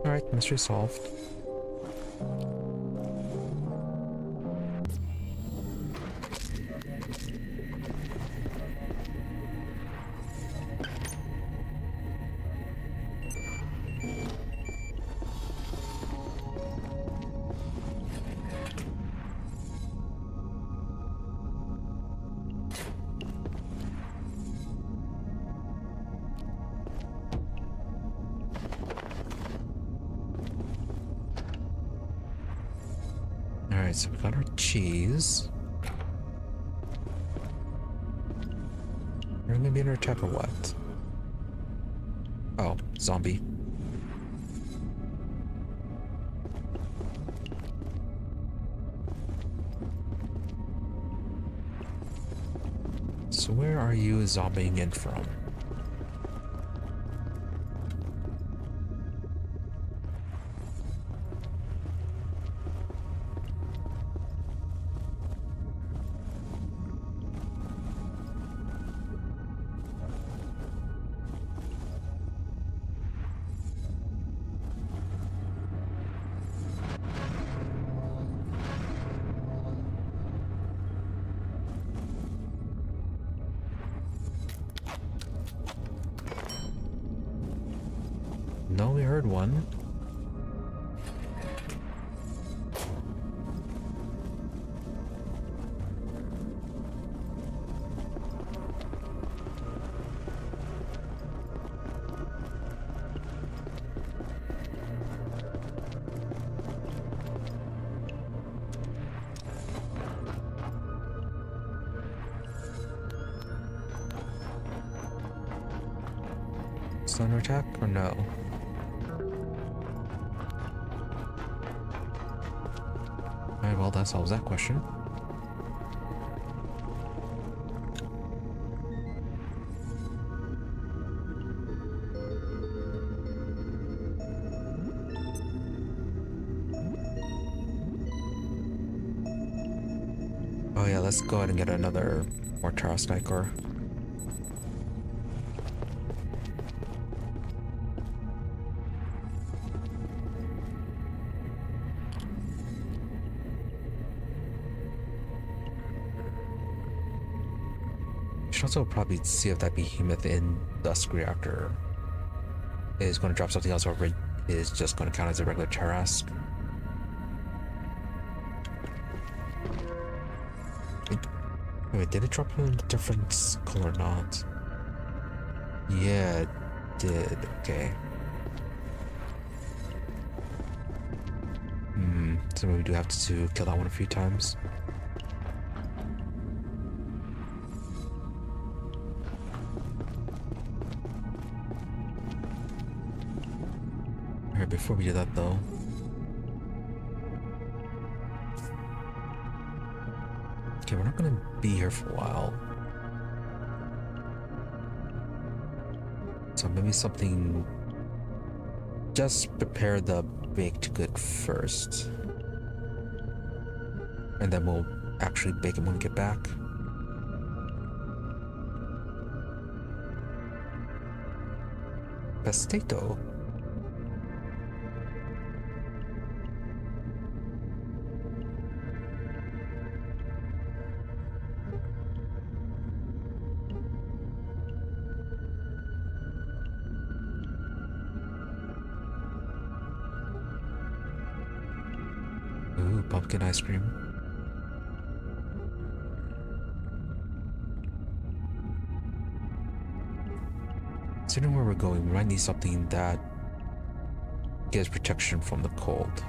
Alright, mystery solved. Alright, so we got our cheese. We're gonna be under attack or what? Oh, zombie. So where are you zombieing in from? No, we heard one. Thunder attack or no? Alright, well, that solves that question. Oh yeah, let's go ahead and get another more Tarasnike ore. Should also probably see if that behemoth in Dusk Reactor is going to drop something else, or if it is just going to count as a regular Tarask. Wait, did it drop in a different color or not? Yeah, it did. Okay. So we do have to kill that one a few times. Alright, before we do that though, okay, we're not gonna be here for a while. So maybe something, just prepare the baked good first. And then we'll actually bake it when we get back. Pestato. Ooh, pumpkin ice cream. Considering where we're going, we might need something that gives protection from the cold.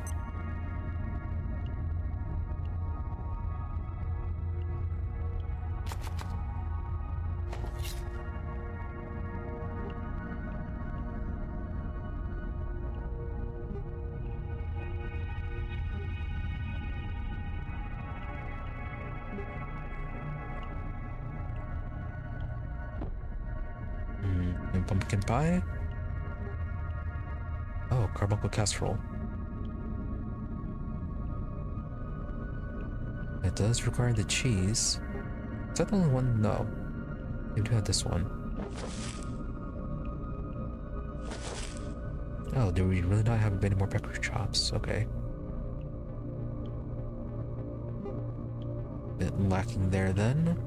And pumpkin pie? Oh, carbuncle casserole. It does require the cheese. Is that the only one? No. We do have this one. Oh, do we really not have any more pecker chops? Okay. Bit lacking there then.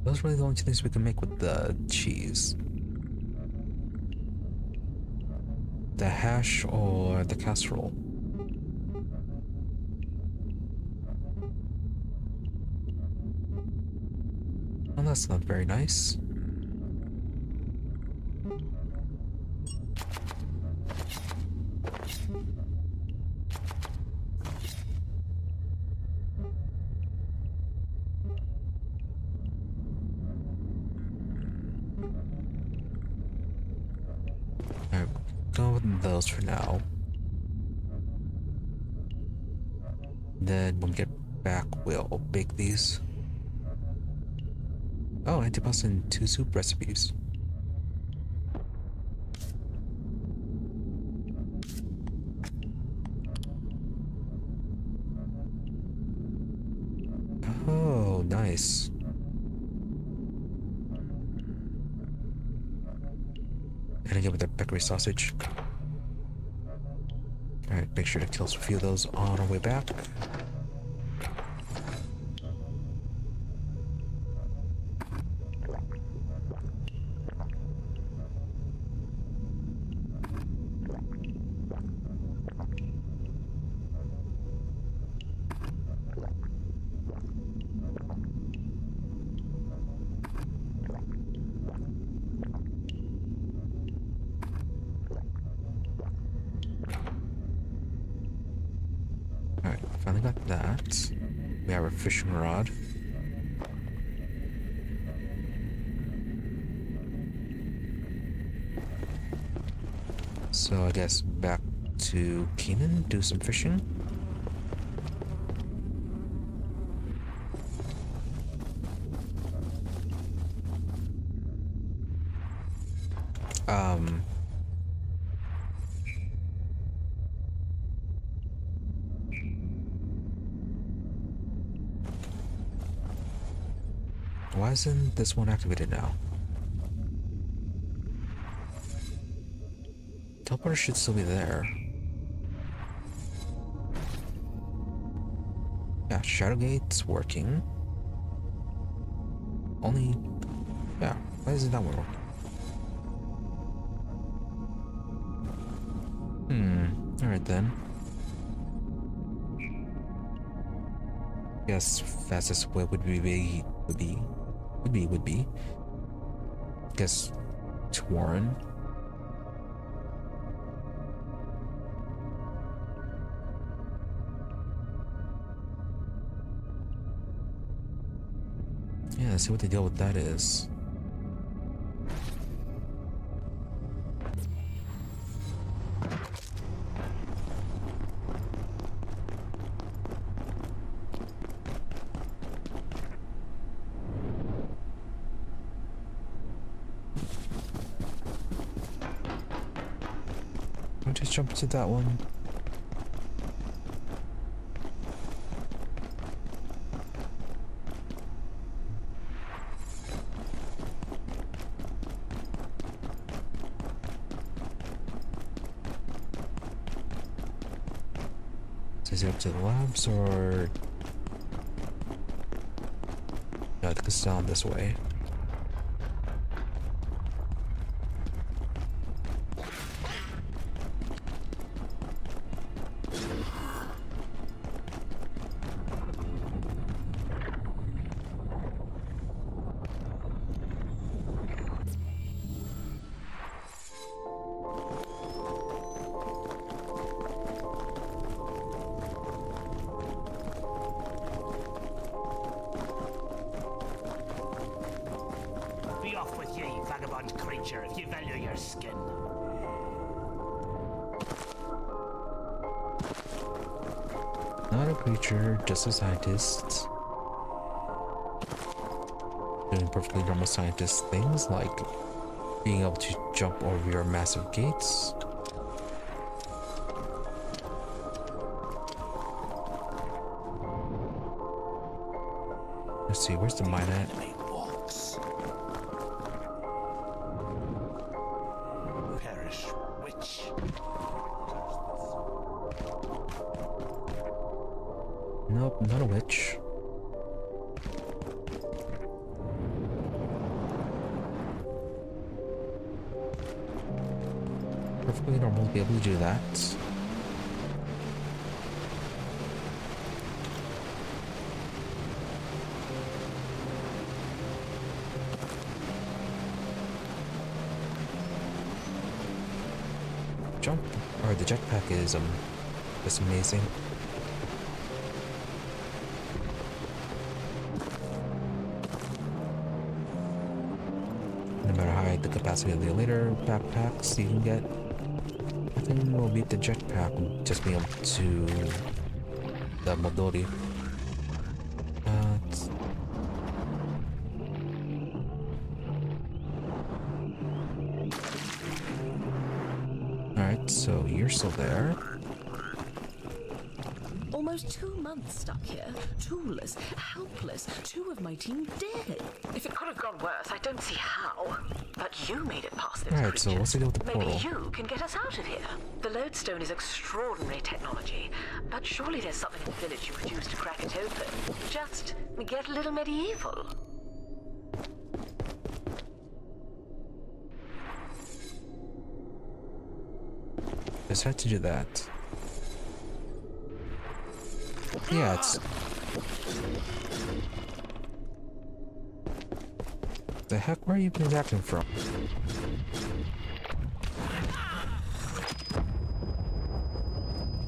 Those are really the only two things we can make with the cheese. The hash or the casserole. Well, that's not very nice. Go with those for now. Then when we get back, we'll bake these. Oh, antipasta and 2 soup recipes. Oh, nice. And again with the peccary sausage. Alright, make sure to kill a few of those on our way back. Alright, finally got that. We have our fishing rod. So I guess back to Keenan, do some fishing. Why isn't this one activated now? Teleporter should still be there. Yeah, Shadowgate's working. Only... yeah, why isn't that one working? Alright then. Guess fastest way would be. Guess to Warren. Yeah, let's see what the deal with that is. I'll just jump into that one. Is it up to the labs or... no, I think it's down this way. Be off with ye, vagabond creature, if you value your skin. Not a creature, just a scientist. Doing perfectly normal scientist things like being able to jump over your massive gates. Let's see, where's the mine at? Perish, witch. Nope, not a witch. Perfectly normal to be able to do that. Jump, or the jetpack is just amazing. No matter how the capacity of the later backpacks you can get, nothing will beat the jetpack, just being able to the mobility. Alright, so you're still there. Almost 2 months stuck here, toolless, helpless, 2 of my team dead. If it could have gone worse, I don't see how. But you made it past those Alright, creatures. so what's the deal with the portal? Maybe you can get us out of here. The lodestone is extraordinary technology, but surely there's something in the village you could use to crack it open. Just get a little medieval. Just had to do that. Yeah, it's... the heck, where are you been acting from?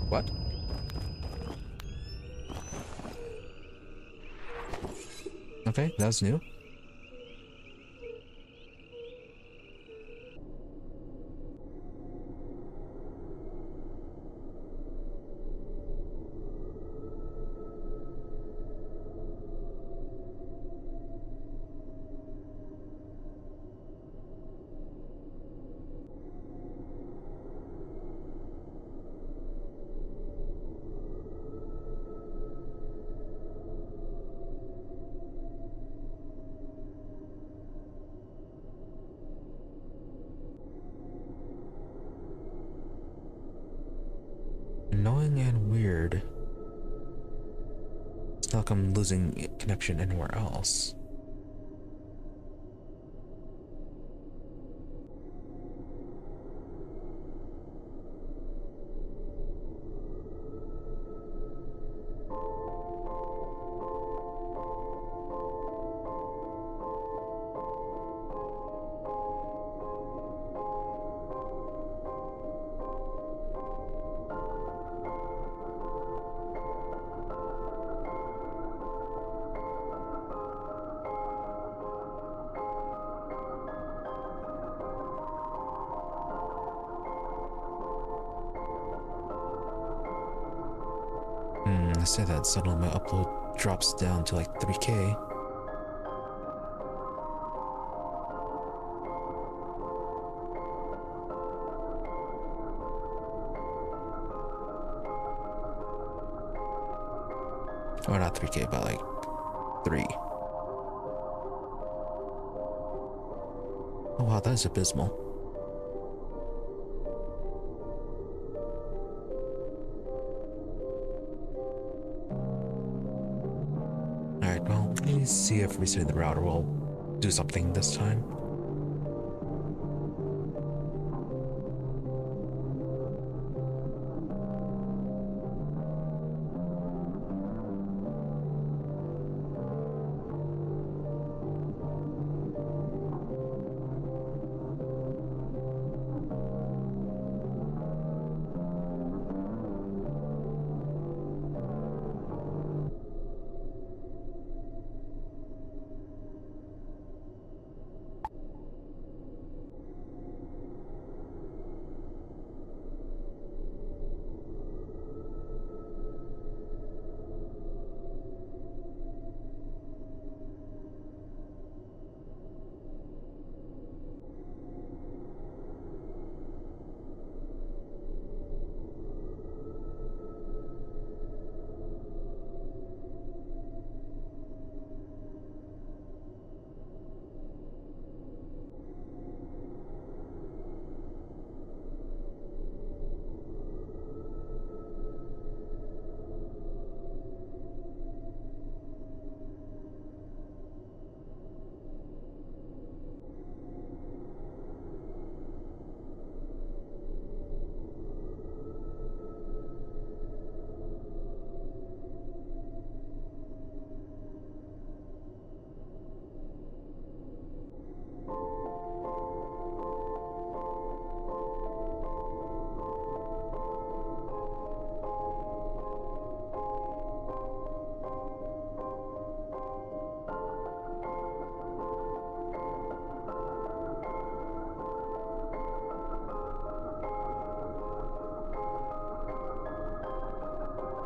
What? Okay, that was new. Annoying and weird. It's not like I'm losing connection anywhere else. I say that suddenly my upload drops down to like 3K. Or not 3K, but like 3. Oh wow, that is abysmal. Alright, well, let me see if resetting the router will do something this time.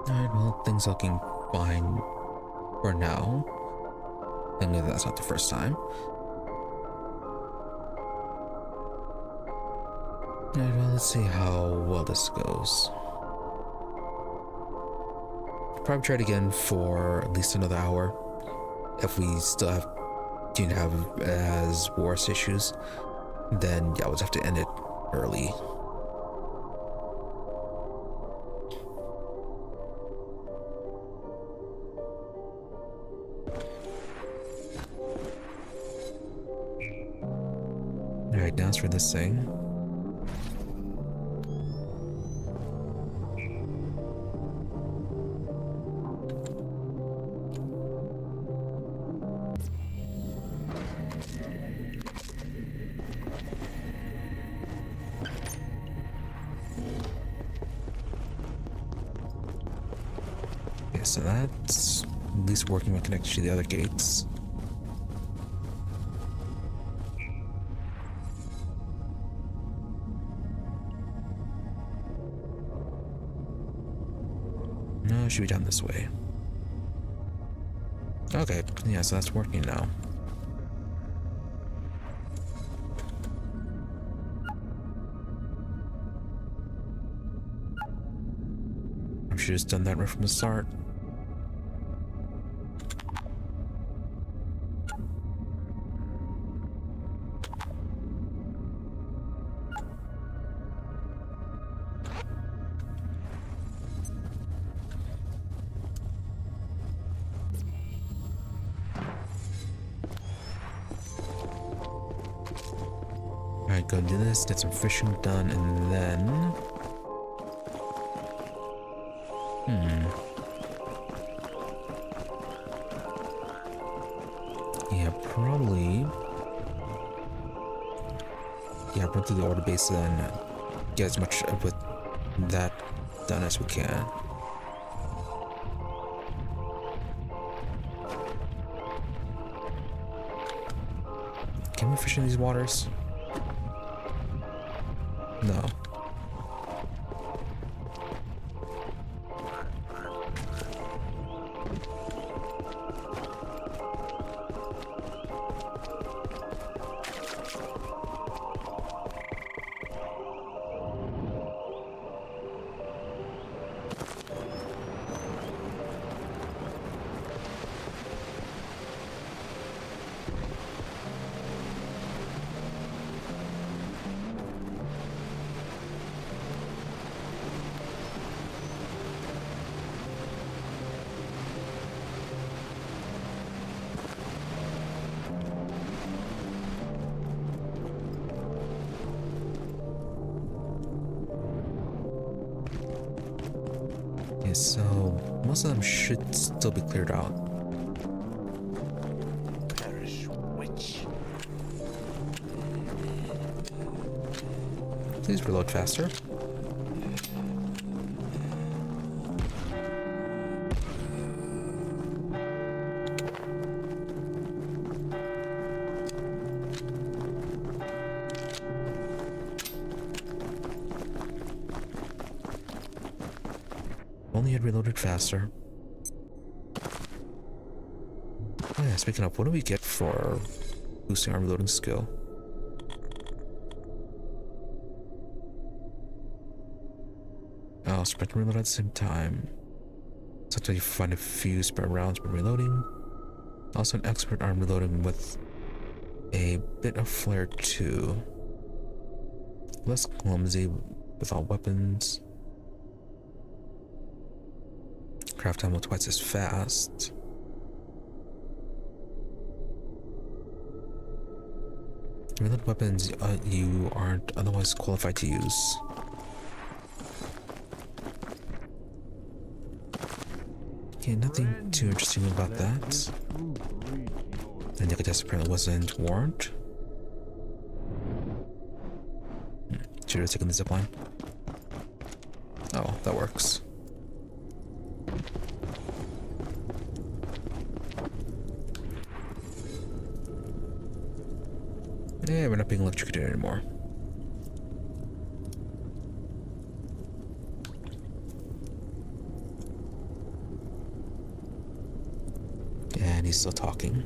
Alright, well, things looking fine for now. And that's not the first time. Alright, well, let's see how well this goes. Probably try it again for at least another hour. If we still didn't have as worse issues, then yeah, we'll just have to end it early. Alright, now it's for this thing. Okay, so that's at least working with connection to the other gates. No, it should be down this way. Okay, yeah, so that's working now. I should have just done that right from the start. go do this, get some fishing done, and then... Yeah, probably... Yeah, run through the order base and get as much with that done as we can. Can we fish in these waters? No. Okay, so most of them should still be cleared out. Perish witch. Please reload faster. Only had reloaded faster. Oh yeah, speaking of, what do we get for boosting our reloading skill? Oh, sprint and reload at the same time. So until you find a few spare rounds when reloading. Also an expert arm reloading with a bit of flair too. Less clumsy with all weapons. Craft ammo twice as fast. Reload weapons you aren't otherwise qualified to use. Okay, nothing too interesting about that. And the test apparently wasn't warned. Should have taken the zipline. Oh, that works. Yeah, we're not being electrocuted anymore. And he's still talking.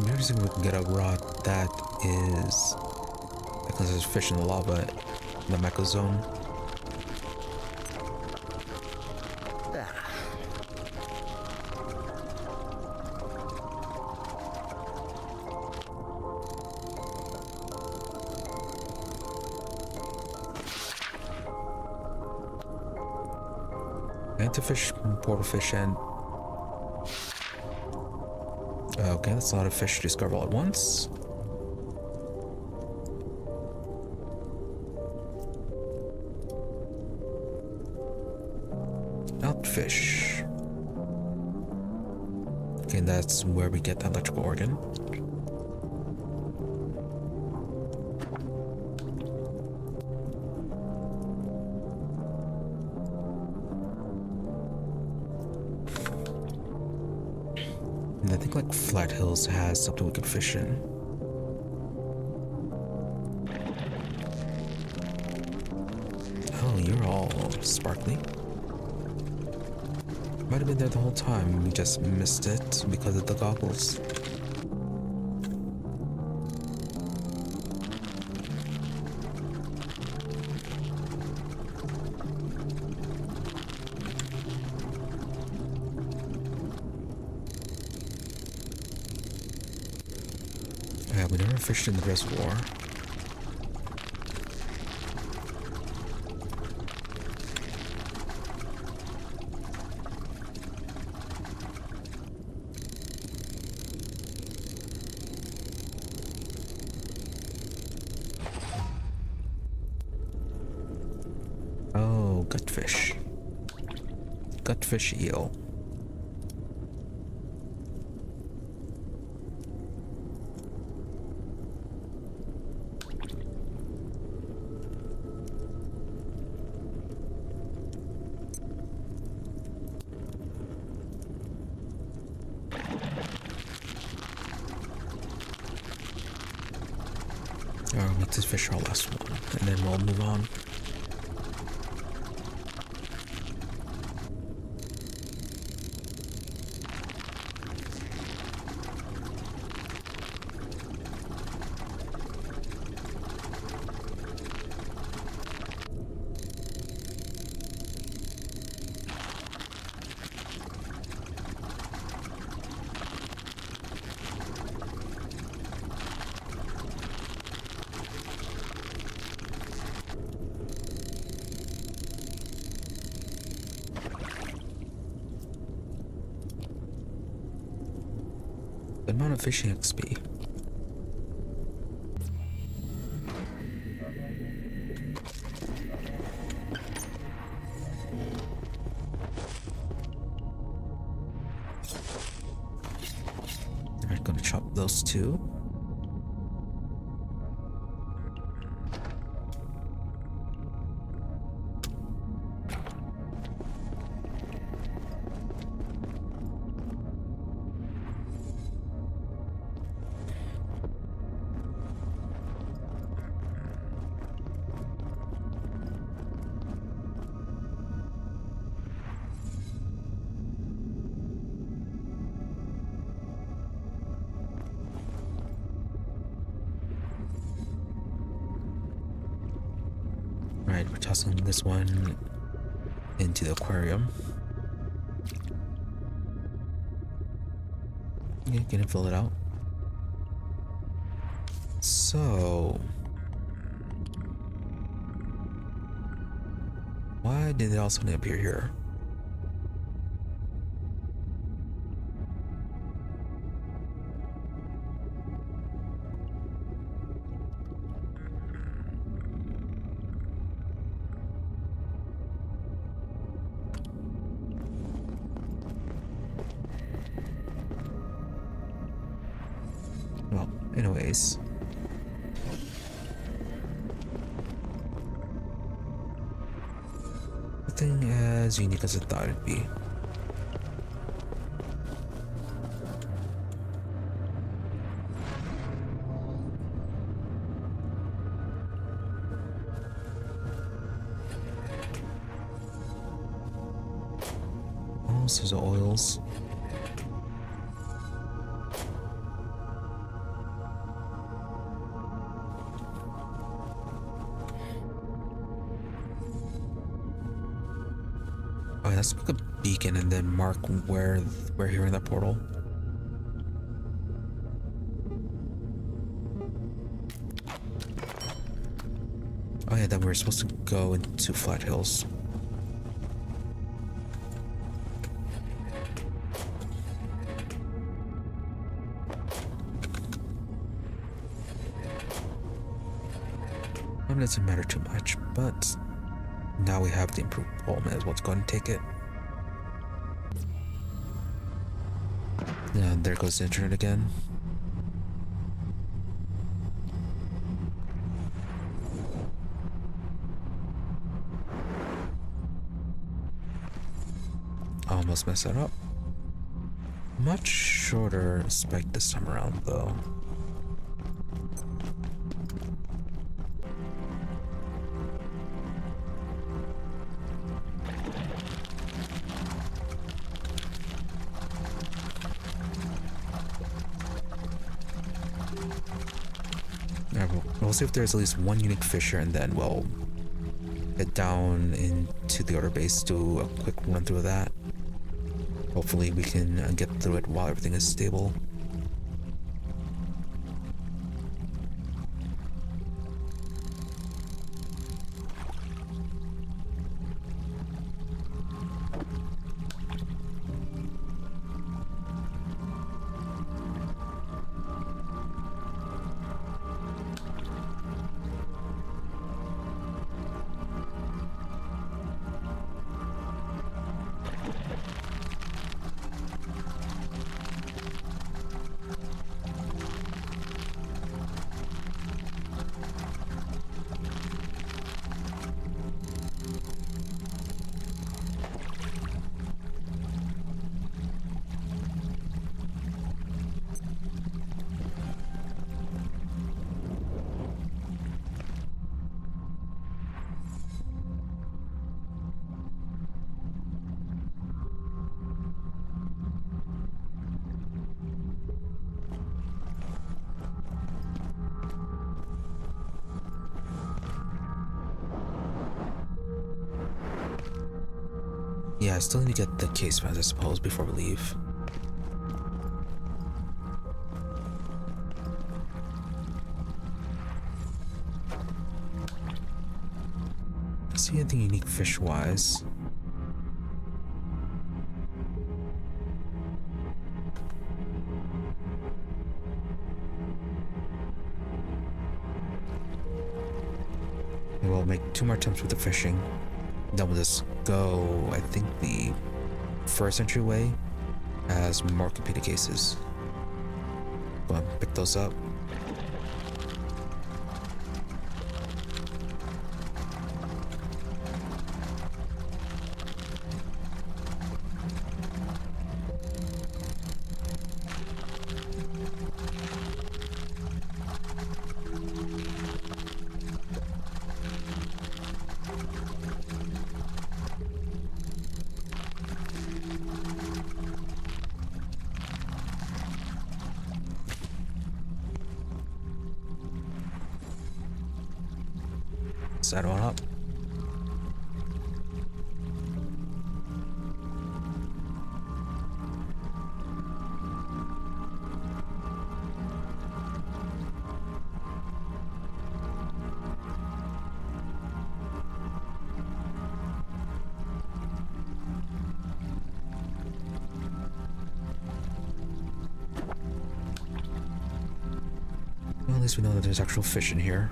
Maybe we can get a rod that is, because there's fish in the lava in the mecha zone. And to fish, portal fish, and okay, that's a lot of fish to discover all at once. Outfish. Okay, that's where we get the electrical organ. And I think like Flat Hills has something we could fish in. Oh, you're all sparkly. Might have been there the whole time, we just missed it because of the goggles. We never fished in the reservoir. Oh, gutfish. Gutfish eel. I'll make this fish our last one, and then we'll move on. The amount of fishing XP. I'm gonna chop those two. Right, we're tossing this one into the aquarium. Yeah, gonna fill it out. So, why did it all suddenly appear here? Well, anyways. Nothing as unique as I thought it'd be. Oh, so there's oils. Oh, let's make a beacon and then mark where we're here in that portal. Oh yeah, then we're supposed to go into Flat Hills. It doesn't matter too much, but now we have the improved pole, may as well go and take it. Yeah, there goes the internet again. Almost messed that up. Much shorter spike this time around, though. We'll see if there's at least one unique fisher, and then we'll head down into the order base, do a quick run through of that. Hopefully we can get through it while everything is stable. Yeah, I still need to get the case files, I suppose, before we leave. See anything unique fish-wise? We'll make 2 more attempts with the fishing. Then we'll just go, I think the first entryway has more completed cases. Go ahead and pick those up. Set one up. Well, at least we know that there's actual fish in here.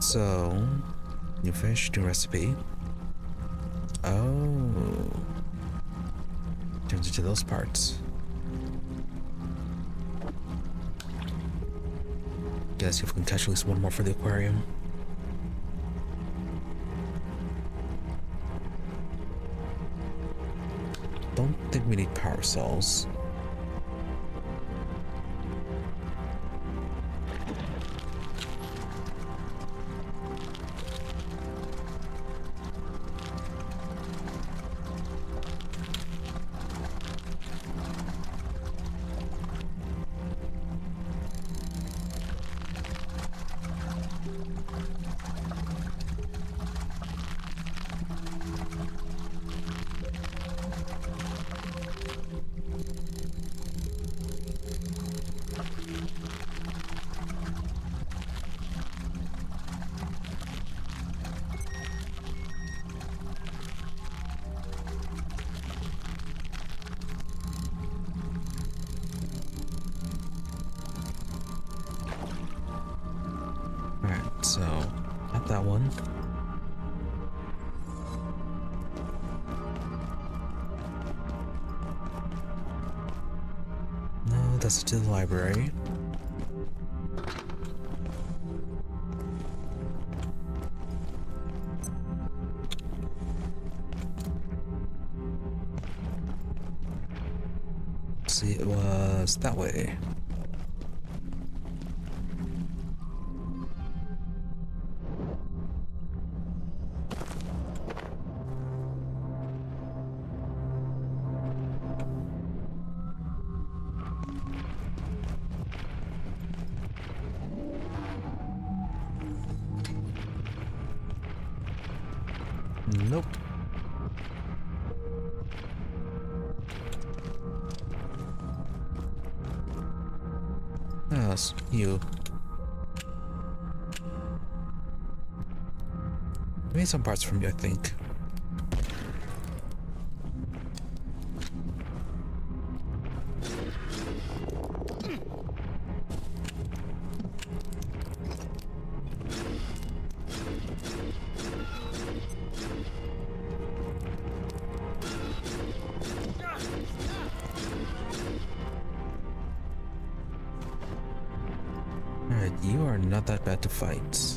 So, new fish, new recipe. Oh. Turns into those parts. Yeah, let's see if we can catch at least one more for the aquarium. Don't think we need power cells. Alright, so not that one. No, that's to the library. See, it was that way. Nope. Yes, you. made some parts from you, I think. Alright, you are not that bad to fight.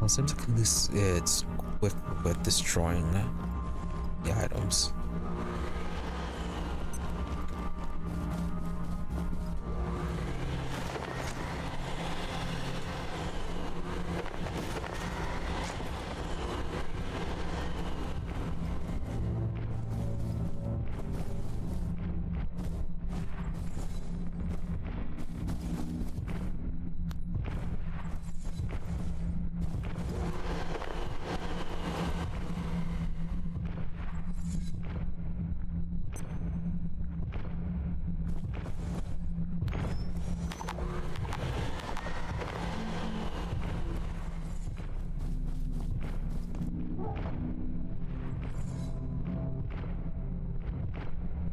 Well, seems like at least it's quick with destroying the items.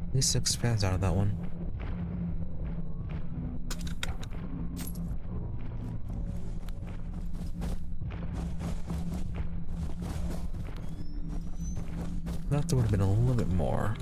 At least 6 fans out of that one. That would have been a little bit more.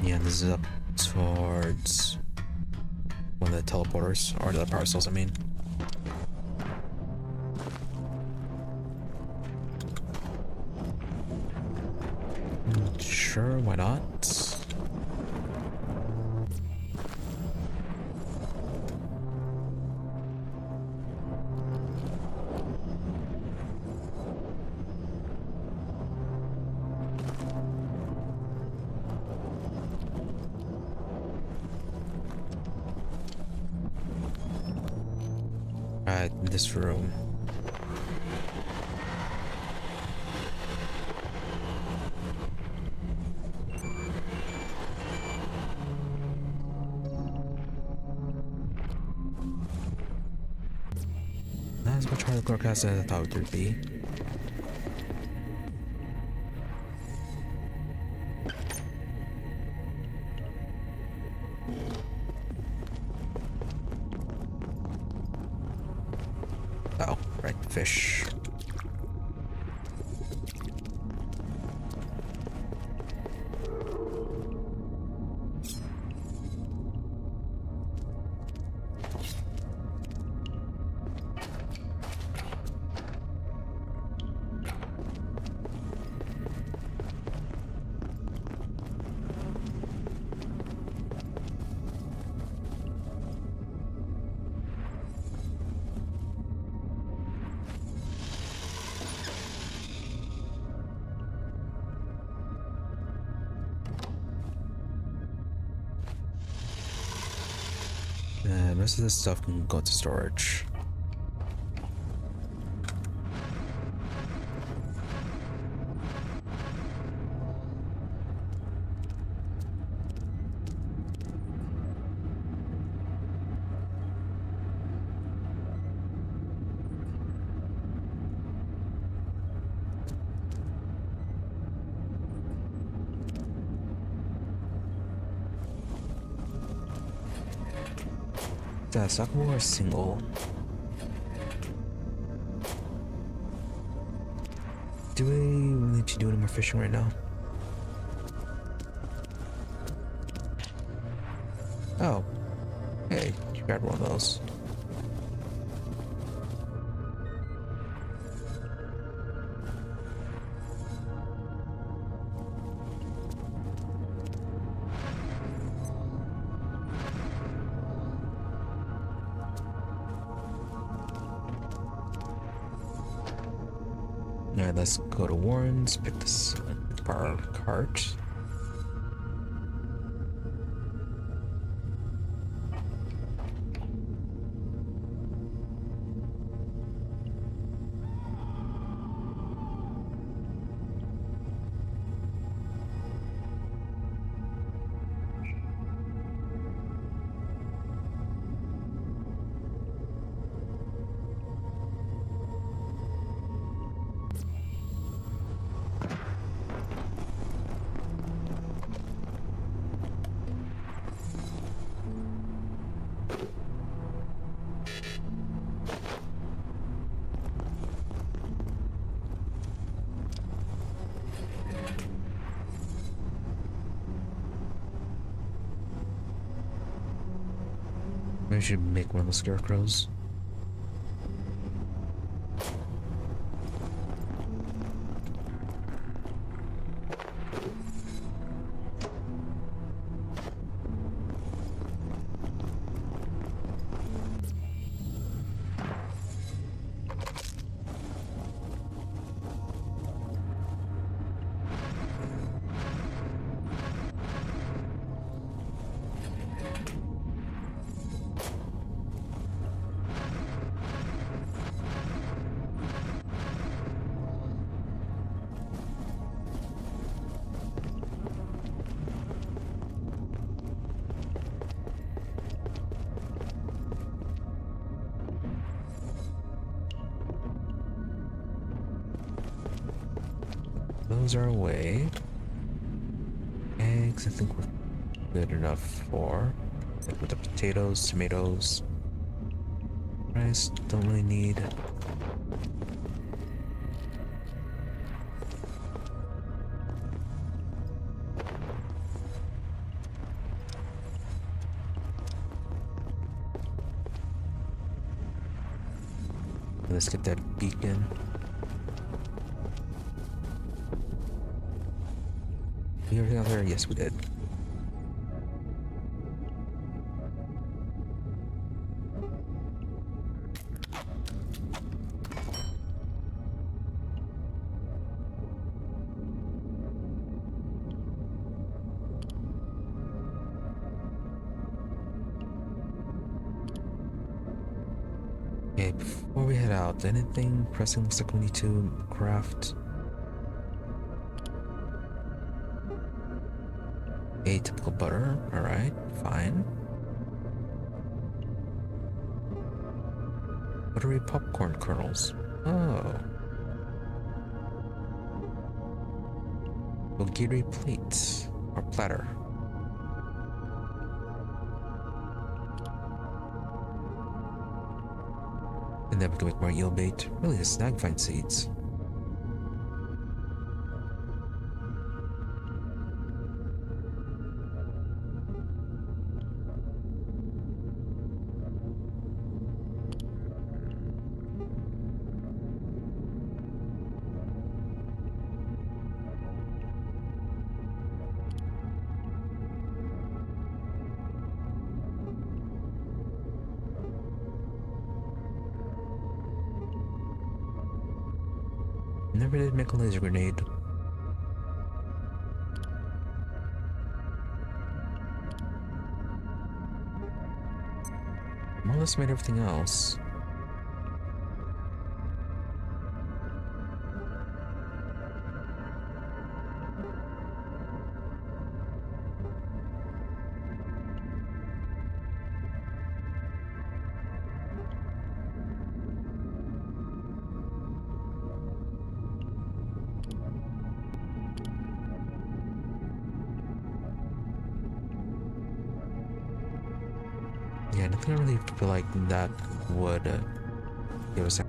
Yeah, this is up towards one of the teleporters, or the parcels, I mean. Sure, why not? Alright, this room. Not as much hardcore cast as I thought it would be. Oh, right, fish. And most of this stuff can go to storage. Second or single? do we need to do any more fishing right now? Oh. Hey, you grabbed one of those. Alright, let's go to Warren's, pick this up our cart. Maybe we should make one of the scarecrows. Those are away. Eggs, I think we're good enough for. Like with the potatoes, tomatoes. Rice, don't really need. Let's get that beacon. Everything out there? Yes, we did. Okay, before we head out, anything pressing? Looks like we need to craft atypical butter. Alright, fine. Buttery popcorn kernels. Oh. Bulgari plate or platter. And then we can make more eel bait. Really, the snag find seeds. Never did make a laser grenade. More or less made everything else. Yeah, nothing I really feel like that would give us.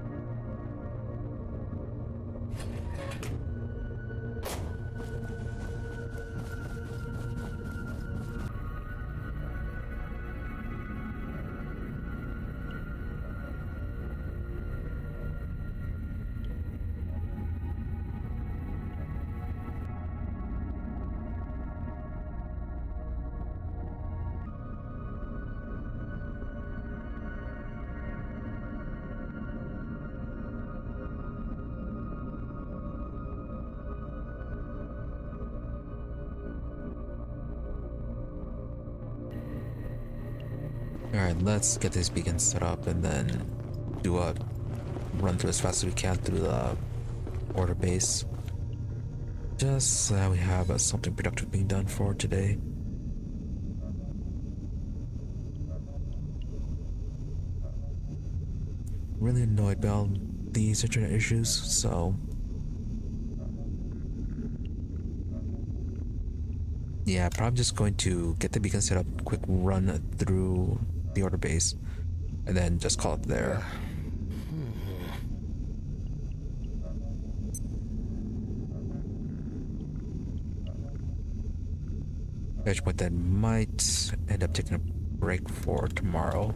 Alright, let's get this beacon set up and then do a run through as fast as we can through the order base. Just so that we have something productive being done for today. Really annoyed about these internet issues, so yeah, probably just going to get the beacon set up, quick run through the order base, and then just call it there. At which point that might end up taking a break for tomorrow.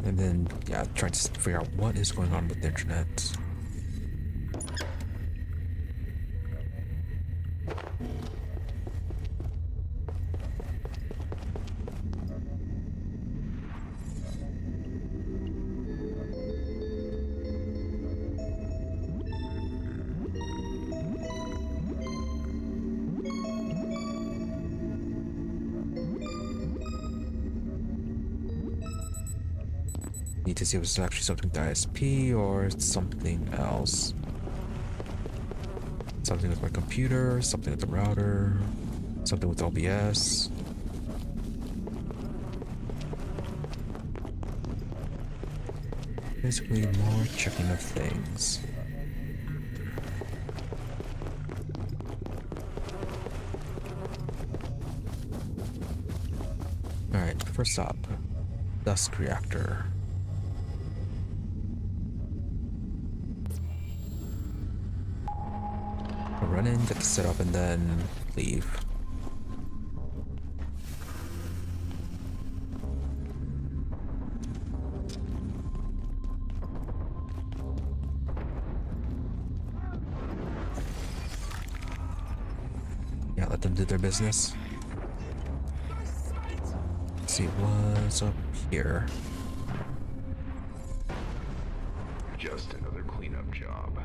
And then, yeah, trying to figure out what is going on with the internet. Need to see if it's actually something with the ISP or something else. Something with my computer, something with the router, something with OBS. Basically more checking of things. Alright, first up, Dusk Reactor. Run in, get the setup, and then leave. Yeah, let them do their business. Let's see what's up here. Just another cleanup job.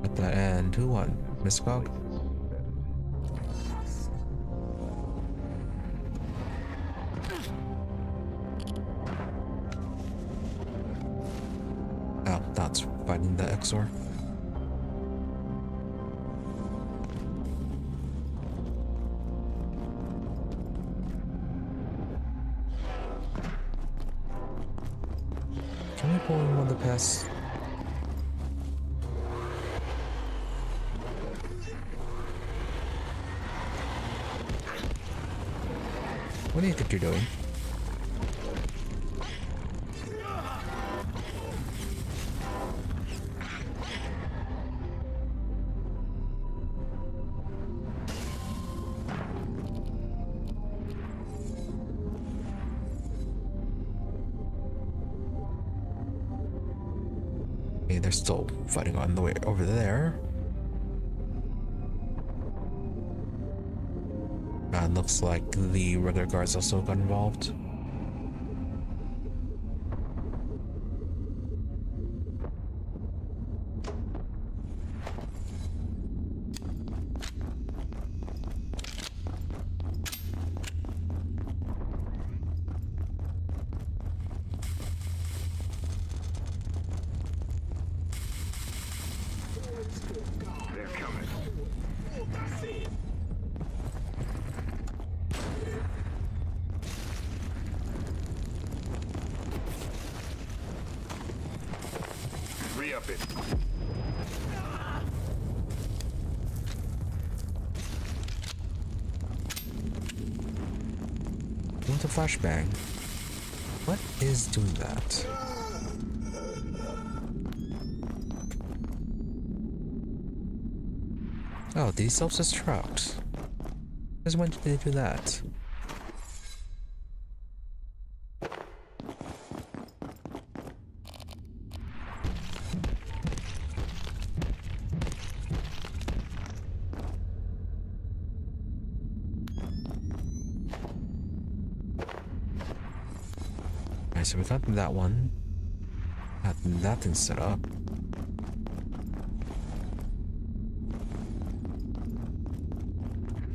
At the end, who won? Miss Cog? Oh, that's fighting the XOR. Can we pull him on the pass? What do you think you're doing? Okay, they're still fighting on the way over there. Looks like the regular guards also got involved. They're coming. Re-up it. What a flashbang. What is doing that? Oh, these self-destruct. Since when did they do that? Alright, so we got that one. Got that thing set up.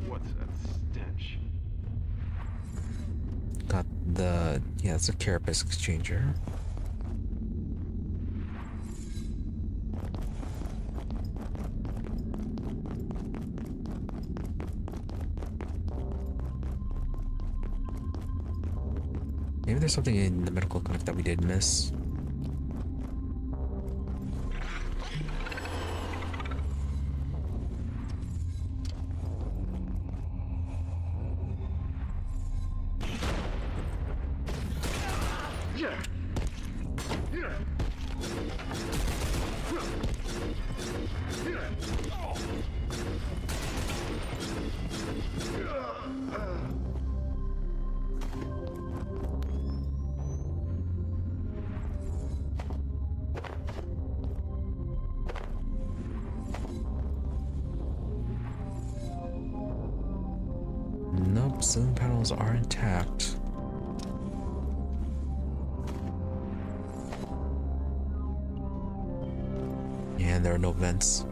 What's that stench? Got the... yeah, it's a carapace exchanger. Maybe there's something in the medical clinic that we did miss. Nope, ceiling panels are intact. And there are no vents.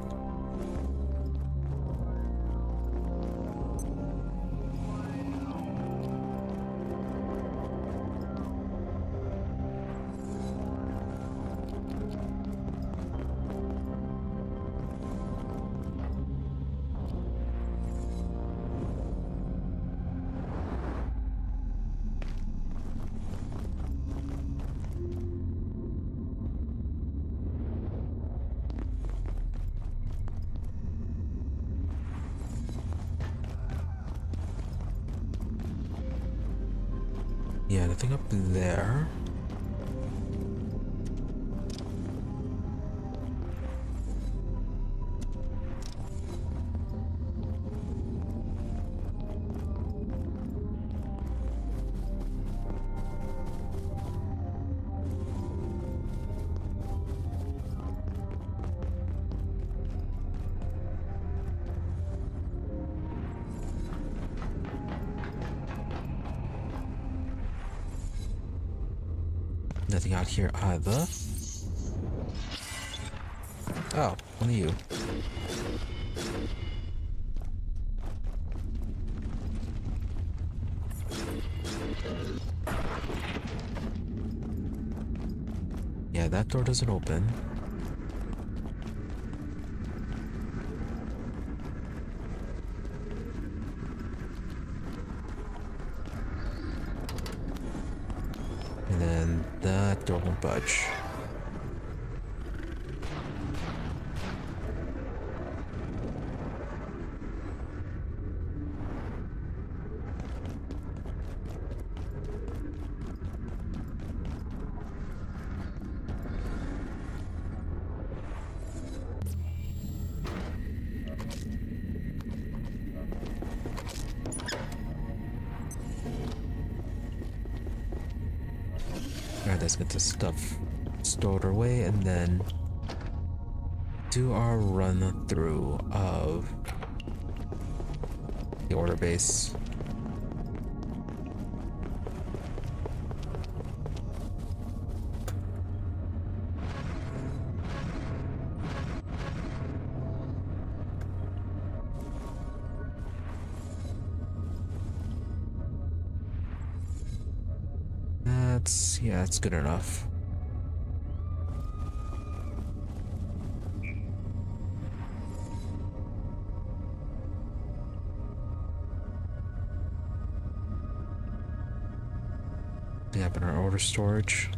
Yeah, nothing up there. Nothing out here either. Oh, one of you. Yeah, that door doesn't open. And then that door won't budge. Alright, let's get this stuff stored away and then do our run through of the order base. Yeah, that's good enough. We have in our order storage.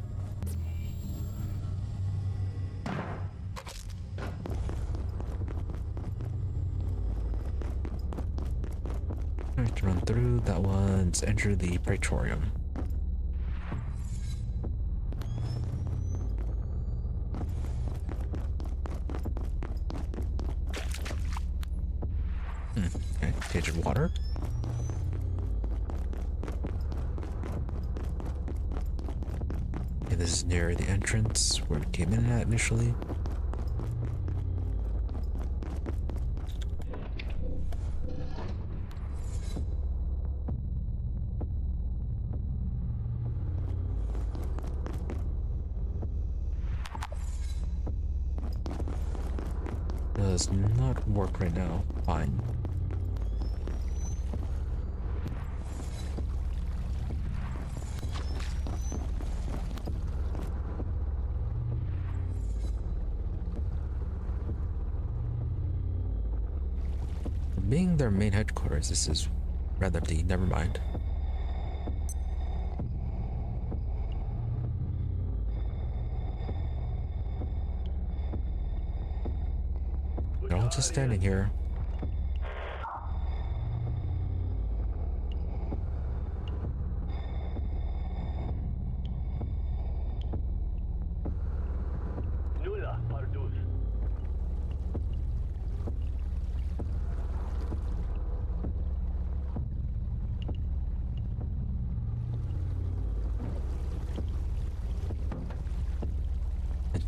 Alright, to run through that one's enter the Praetorium. Okay, cage of water. Okay, this is near the entrance where we came in at initially. does not work right now. Fine. Being their main headquarters, this is rather empty. Never mind. They're all just standing here.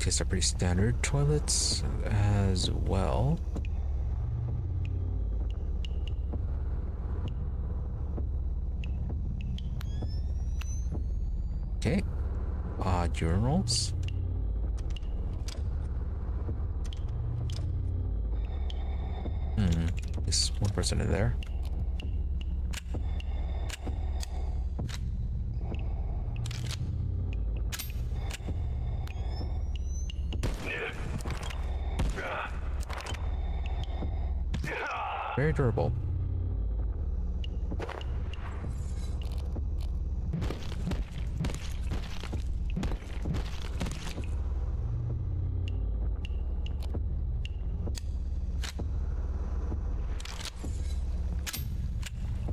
These are pretty standard toilets as well. Okay. Urinals. There's one person in there. Very durable.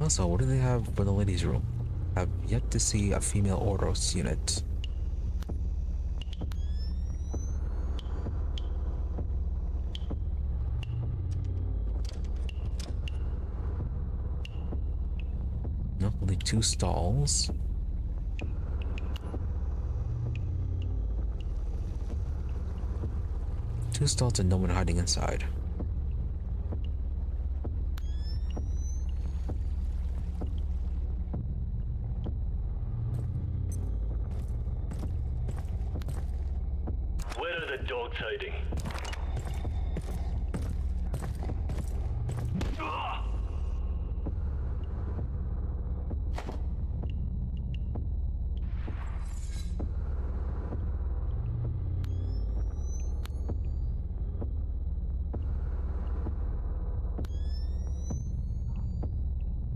Also, what do they have for the ladies' room? I've yet to see a female Oros unit. Nope, only 2 stalls. Two stalls and no one hiding inside. Where are the dogs hiding?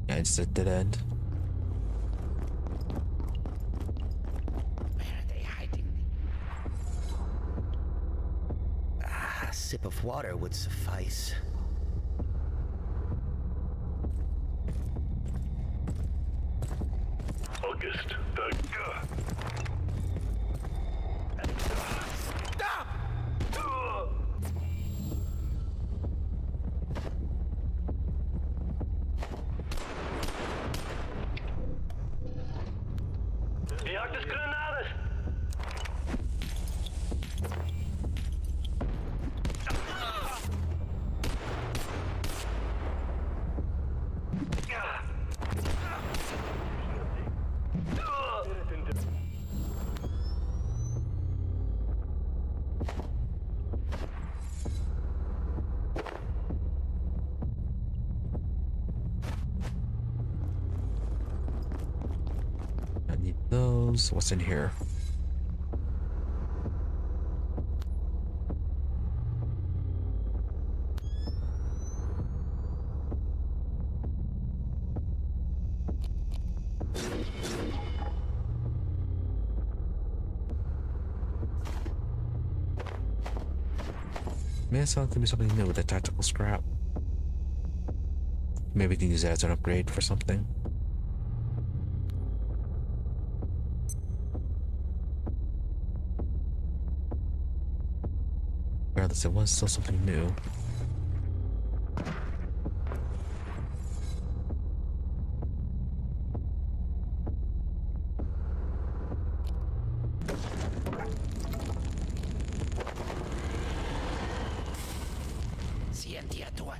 Yeah, it's a dead end. Where are they hiding? A sip of water would suffice. August. Stop! Jagd granadas! I need those. What's in here? May sound to be something new with a tactical scrap. Maybe we can use that as an upgrade for something. Regardless, it was still something new.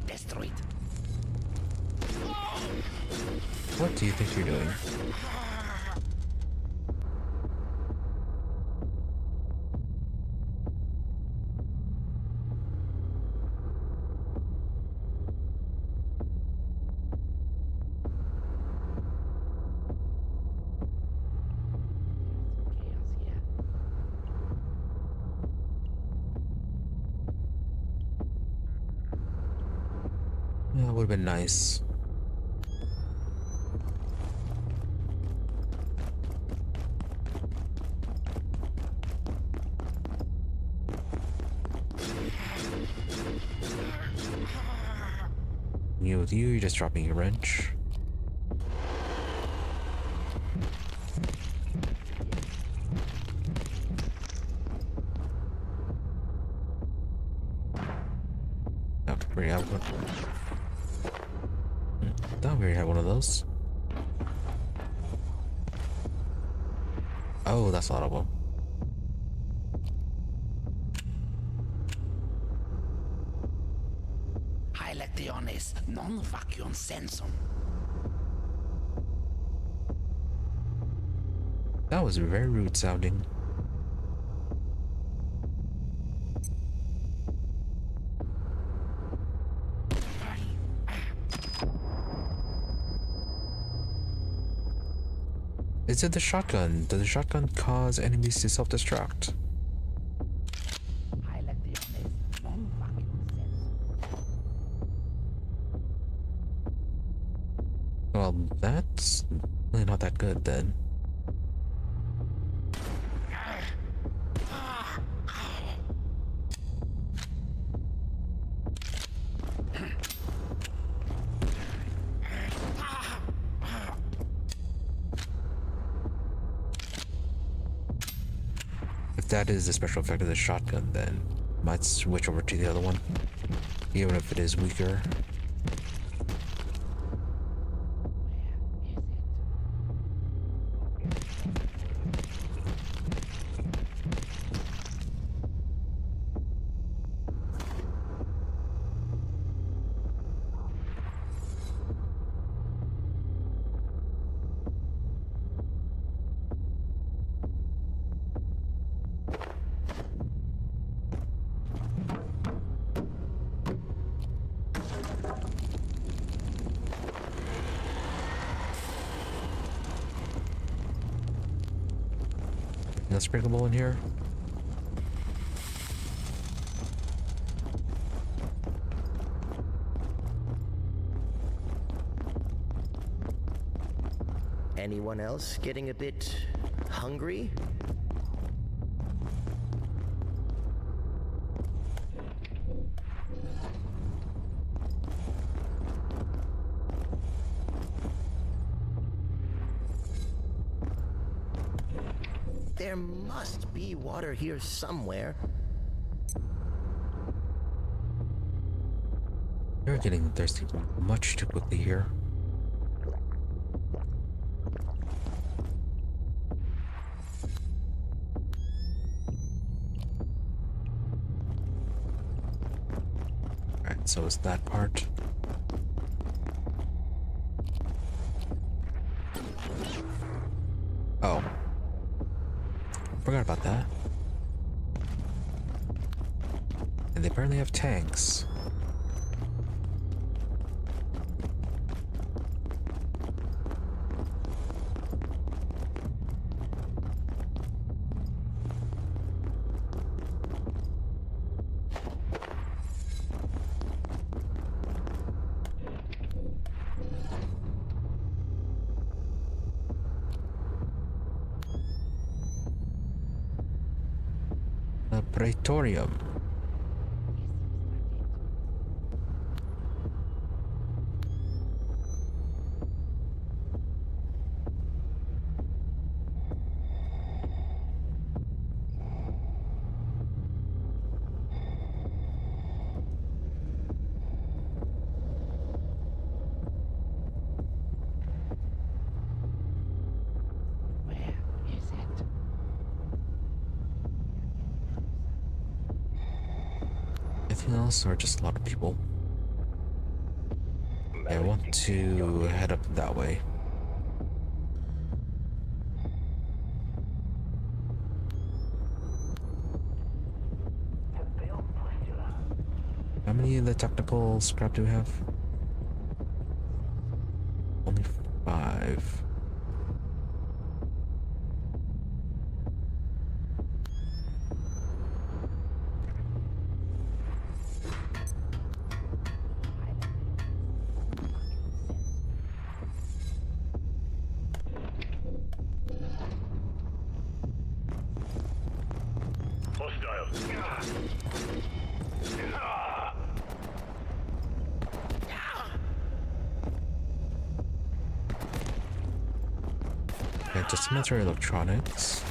Destroyed. What do you think you're doing? That would have been nice. You're just dropping your wrench. We have one. Thought we already had one of those. Oh, that's a lot of them. Electronics non-vacuum sensum. That was very rude sounding. Is it the shotgun? Does the shotgun cause enemies to self-destruct? Well, that's really not that good then. If that is the special effect of the shotgun, then might switch over to the other one, even if it is weaker. That's sprinkleable in here. Anyone else getting a bit hungry? There must be water here somewhere. You're getting thirsty much too quickly here. Alright, so is that part. Oh. Forgot about that. And they apparently have tanks. Praetorium. Anything else, or just a lot of people? Yeah, I want to head up that way. How many of the technical scrap do we have? Only 5. Okay, just military electronics.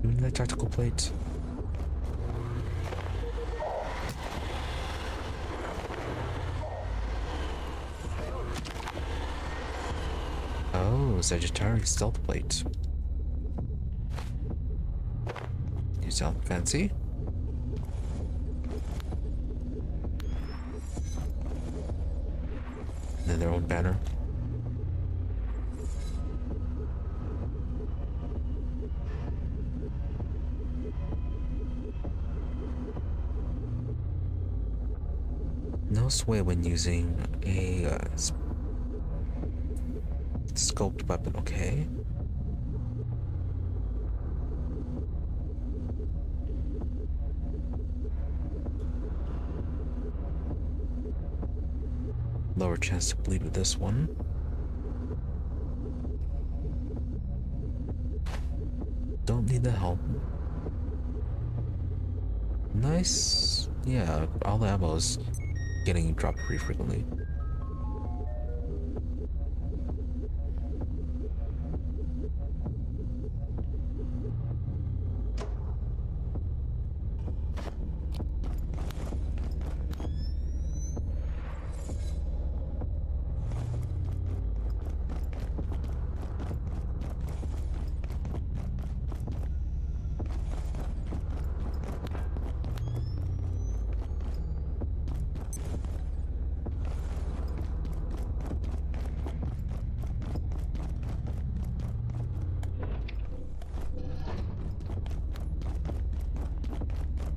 Doing that tactical plate. Oh, Sagittarius stealth plate. You sound fancy. And then their own banner. No sway when using a scoped weapon, okay. Lower chance to bleed with this one. Don't need the help. Nice. Yeah, all the ammo is getting dropped pretty frequently.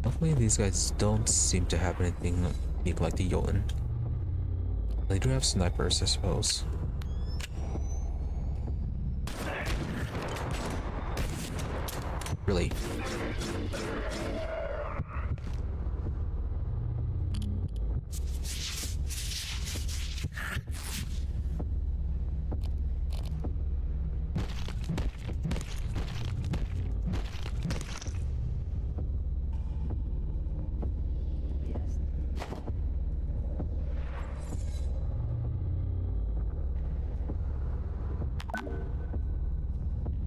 Luckily, these guys don't seem to have anything unique like the Jotun. They do have snipers, I suppose. Really?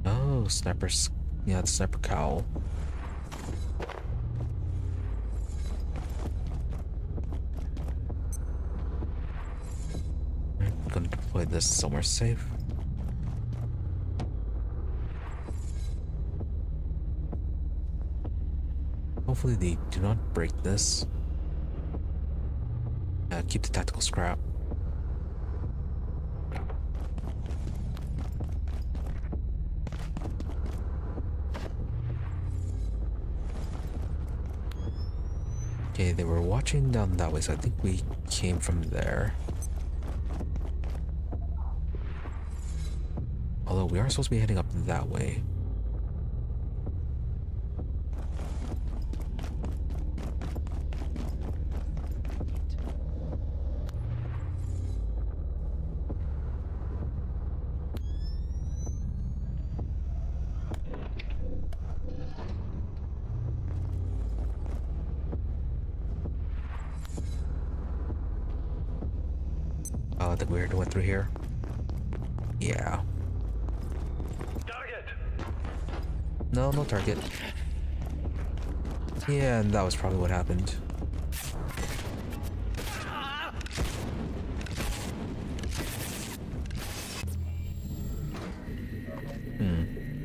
Oh, snipers. Yeah, it's sniper cowl. I'm gonna deploy this somewhere safe. Hopefully they do not break this. Keep the tactical scrap. Okay, they were watching down that way, so I think we came from there. Although we are supposed to be heading up that way. I think we already went through here. Yeah. Target. No, no target. Yeah, and that was probably what happened.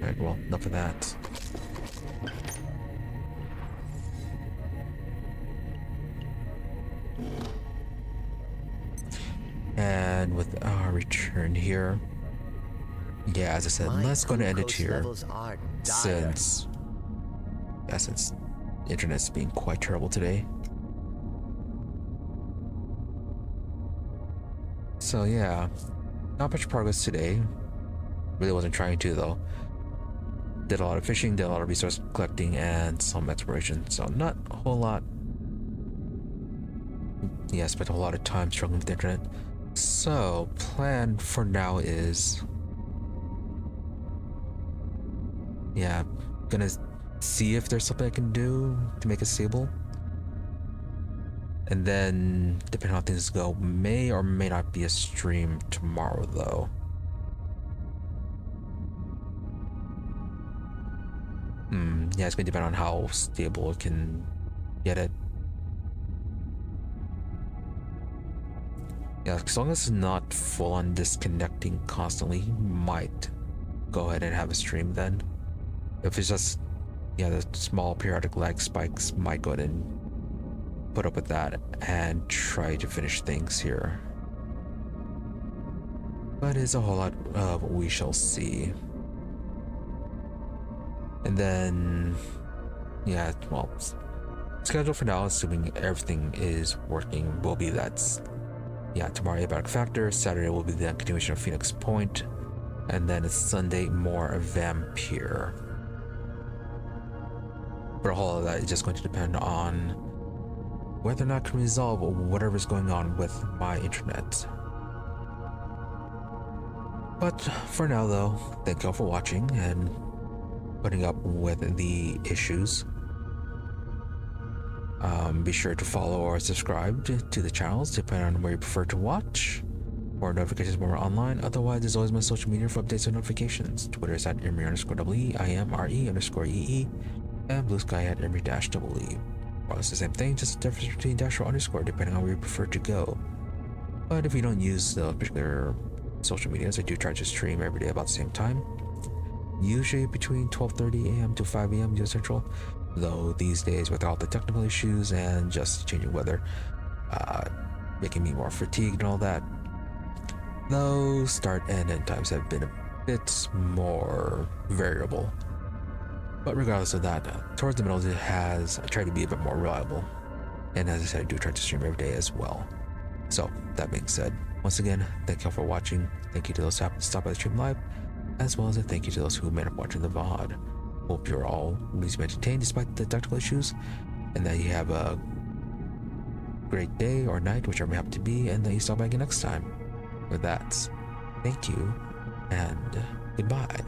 Alright, well, enough of that. And with our return here, yeah, as I said, let's go to end it here, since internet's being quite terrible today. So yeah, not much progress today. Really wasn't trying to though. Did a lot of fishing, did a lot of resource collecting, and some exploration. So not a whole lot. Yeah, I spent a whole lot of time struggling with the internet. So plan for now is, yeah, gonna see if there's something I can do to make it stable. And then, depending on how things go, may or may not be a stream tomorrow though. Yeah, it's gonna depend on how stable it can get it. Yeah, as long as it's not full on disconnecting constantly, might go ahead and have a stream then. If it's just, yeah, the small periodic lag spikes, might go ahead and put up with that and try to finish things here. But it's a whole lot of we shall see. And then, yeah, well, schedule for now, assuming everything is working, will be that's, yeah, tomorrow Abiotic Factor, Saturday will be the continuation of Phoenix Point, and then it's Sunday more Vampire. But a whole lot of that is just going to depend on whether or not I can resolve whatever's going on with my internet. But for now though, thank you all for watching and putting up with the issues. Be sure to follow or subscribe to the channels depending on where you prefer to watch, or notifications when we're online. Otherwise, there's always my social media for updates and notifications. Twitter is at Imre_EE, IMRE_EE, and Blue Sky at Imre-EE. Well, it's the same thing, just a difference between dash or underscore depending on where you prefer to go. But if you don't use the particular social medias, I do try to stream every day about the same time, usually between 12:30 a.m. to 5 a.m. US Central. Though these days, with all the technical issues and just changing weather, making me more fatigued and all that, though start and end times have been a bit more variable. But regardless of that, towards the middle it has tried to be a bit more reliable. And as I said, I do try to stream every day as well. So that being said, once again, thank you all for watching. Thank you to those who happened to stop by the stream live, as well as a thank you to those who made up watching the VOD. Hope you're all reasonably entertained despite the technical issues, and that you have a great day or night, whichever may happen to be, and that you stop by again next time. With that, thank you and goodbye.